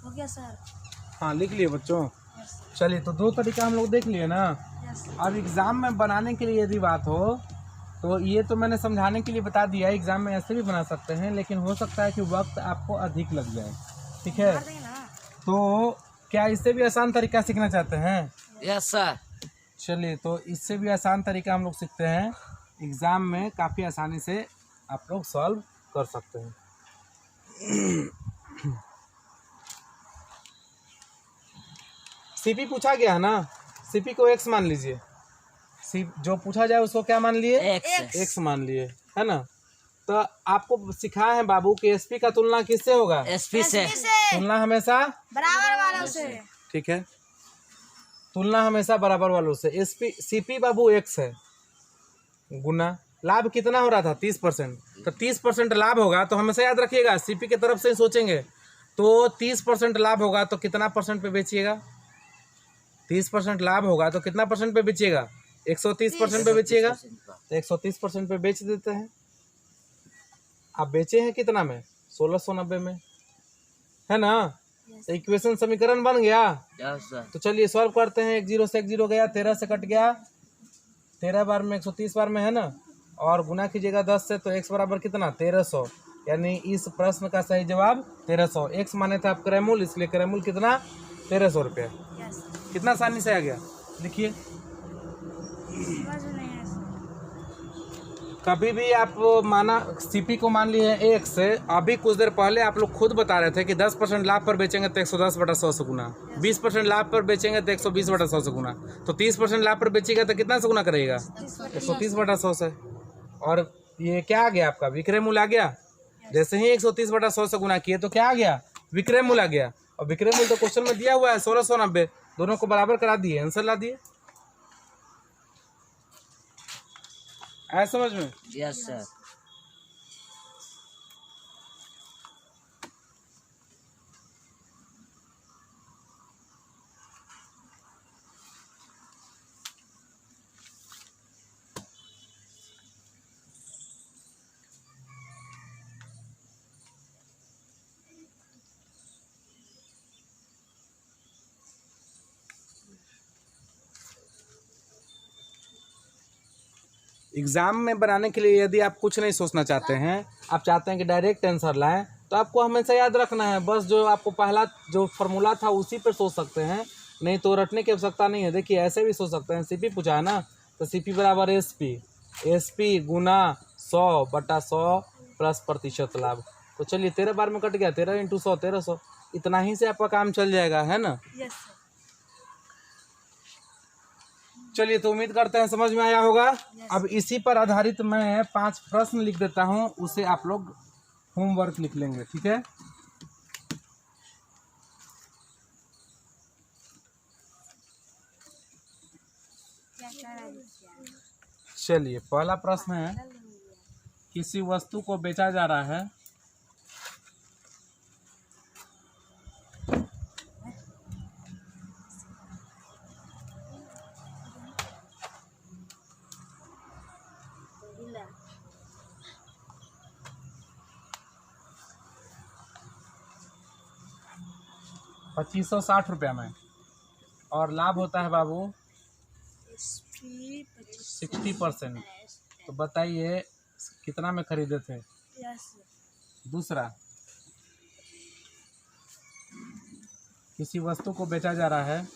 हो गया सर। हाँ, लिख लिए बच्चों। Yes sir. चलिए, तो 2 तरीका हम लोग देख लिए ना। Yes sir. अब एग्ज़ाम में बनाने के लिए यदि बात हो तो ये तो मैंने समझाने के लिए बता दिया, एग्ज़ाम में ऐसे भी बना सकते हैं, लेकिन हो सकता है कि वक्त आपको अधिक लग जाए, ठीक है? मार देंगे ना। तो क्या इससे भी आसान तरीका सीखना चाहते हैं? Yes sir. चलिए, तो इससे भी आसान तरीका हम लोग सीखते हैं, एग्ज़ाम में काफ़ी आसानी से आप लोग सॉल्व कर सकते हैं। सीपी पूछा गया है ना, सीपी को एक्स मान लीजिए। जो पूछा जाए उसको क्या मान लिए? एक्स मान लिए, है ना। तो आपको सिखाया है बाबू कि एसपी का तुलना किससे होगा? एसपी से। तुलना हमेशा बराबर वालों से। ठीक है, तुलना हमेशा बराबर वालों से। एसपी सीपी बाबू एक्स है, गुना लाभ कितना हो रहा था? 30%। तो 30% लाभ होगा तो हमेशा याद रखिएगा, सीपी की तरफ से ही सोचेंगे। तो 30% लाभ होगा तो कितना परसेंट पे बेचिएगा? 30% लाभ होगा तो कितना परसेंट पे बेचिएगा? 130% पे बेचिएगा। तो 130% पे बेच देते हैं। आप बेचे हैं कितना में? 1690 में, है ना। तो इक्वेशन समीकरण बन गया। Yes sir. तो चलिए सॉल्व करते हैं। 1 0 से 1 0 गया, 13 से कट गया, 13 बार में 130 बार में, है ना। और गुना कीजिएगा 10 से, तो x बराबर कितना? 1300। यानी इस प्रश्न का सही जवाब 1300। एक्स माने थे आप क्रय मूल्य, इसलिए क्रय मूल्य कितना? 1300 रुपया। यस। कितना आसानी से आ गया, लिखिए। समझ में नहीं आया सर। कभी भी आप माना सीपी को मान लिए एक से, अभी कुछ देर पहले आप लोग खुद बता रहे थे कि 10% लाभ पर बेचेंगे तो 110 बटा 100 से गुना, 20% लाभ पर बेचेंगे तो 120 बटा 100 से गुना, तो 30% लाभ पर बेचेगा तो कितना से गुना करेगा? 130 बटा 100 से। और ये क्या आ गया आपका? विक्रय मूल्य आ गया। जैसे ही 130 बटा 100 से गुना किए तो क्या आ गया? विक्रय मूल्य आ गया। और विक्रय मूल्य तो क्वेश्चन में दिया हुआ है 1690, दोनों को बराबर करा दिए, आंसर ला दिए। आया समझ में? Yes sir. एग्ज़ाम में बनाने के लिए यदि आप कुछ नहीं सोचना चाहते हैं, आप चाहते हैं कि डायरेक्ट आंसर लाएं, तो आपको हमेशा याद रखना है, बस जो आपको पहला जो फार्मूला था उसी पर सोच सकते हैं, नहीं तो रटने की आवश्यकता नहीं है। देखिए ऐसे भी सोच सकते हैं, सीपी पूछा है ना, तो सीपी बराबर एसपी गुना 100/100 प्लस प्रतिशत लाभ। तो चलिए 13 बार में कट गया, 13 × 100 1300, इतना ही से आपका काम चल जाएगा, है ना। Yes sir. चलिए तो उम्मीद करते हैं समझ में आया होगा। अब इसी पर आधारित मैं 5 प्रश्न लिख देता हूँ, उसे आप लोग होमवर्क लिख लेंगे, ठीक है। चलिए पहला प्रश्न है, किसी वस्तु को बेचा जा रहा है, ₹2560 में, और लाभ होता है बाबू 60%। तो बताइए कितना में खरीदे थे। यस। दूसरा, किसी वस्तु को बेचा जा रहा है,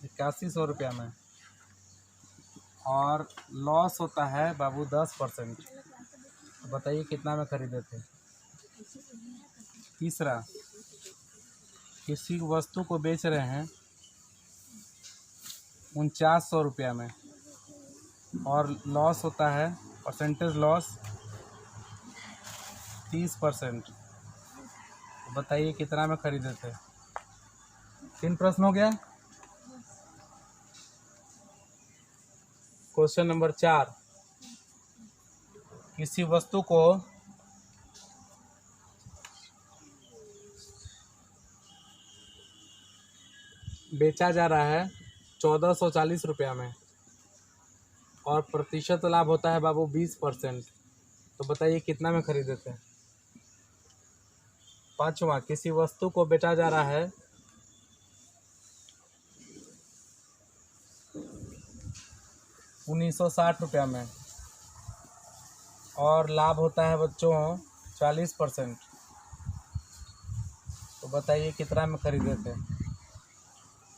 ₹8100 में, और लॉस होता है बाबू 10%। तो बताइए कितना में खरीदे थे। तीसरा, किसी वस्तु को बेच रहे हैं ₹4900 में, और लॉस होता है, परसेंटेज लॉस 30%। तो बताइए कितना में खरीदे थे। 3 प्रश्न हो गया। क्वेश्चन नंबर 4, किसी वस्तु को बेचा जा रहा है ₹1440 में, और प्रतिशत लाभ होता है बाबू 20%। तो बताइए कितना में खरीदे थे। पांचवा, किसी वस्तु को बेचा जा रहा है ₹1960 में, और लाभ होता है बच्चों 40%। तो बताइए कितना में खरीदे थे।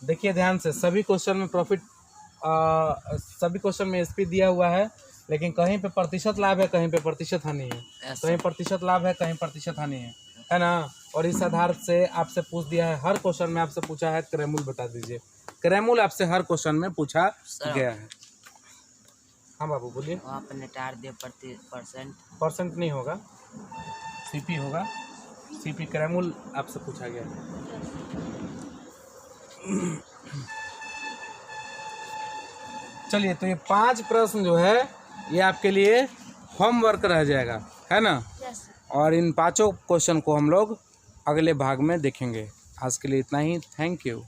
देखिए ध्यान से, सभी क्वेश्चन में प्रॉफिट, सभी क्वेश्चन में एसपी दिया हुआ है, लेकिन कहीं पे प्रतिशत लाभ है, कहीं पे प्रतिशत हानि है, कहीं प्रतिशत लाभ है, कहीं प्रतिशत हानि है ना। और इस आधार से आपसे पूछ दिया है, हर क्वेश्चन में आपसे पूछा है क्रयमूल्य बता दीजिए। क्रयमूल्य आपसे हर क्वेश्चन में पूछा गया है। हाँ बाबू बोलिए। वहाँ पर नटार दे परसेंट नहीं होगा, सीपी होगा। सीपी क्रयमूल्य आपसे पूछा गया है। चलिए तो ये 5 प्रश्न जो है ये आपके लिए होमवर्क रह जाएगा, है ना। यस। और इन 5 क्वेश्चन को हम लोग अगले भाग में देखेंगे। आज के लिए इतना ही। Thank you.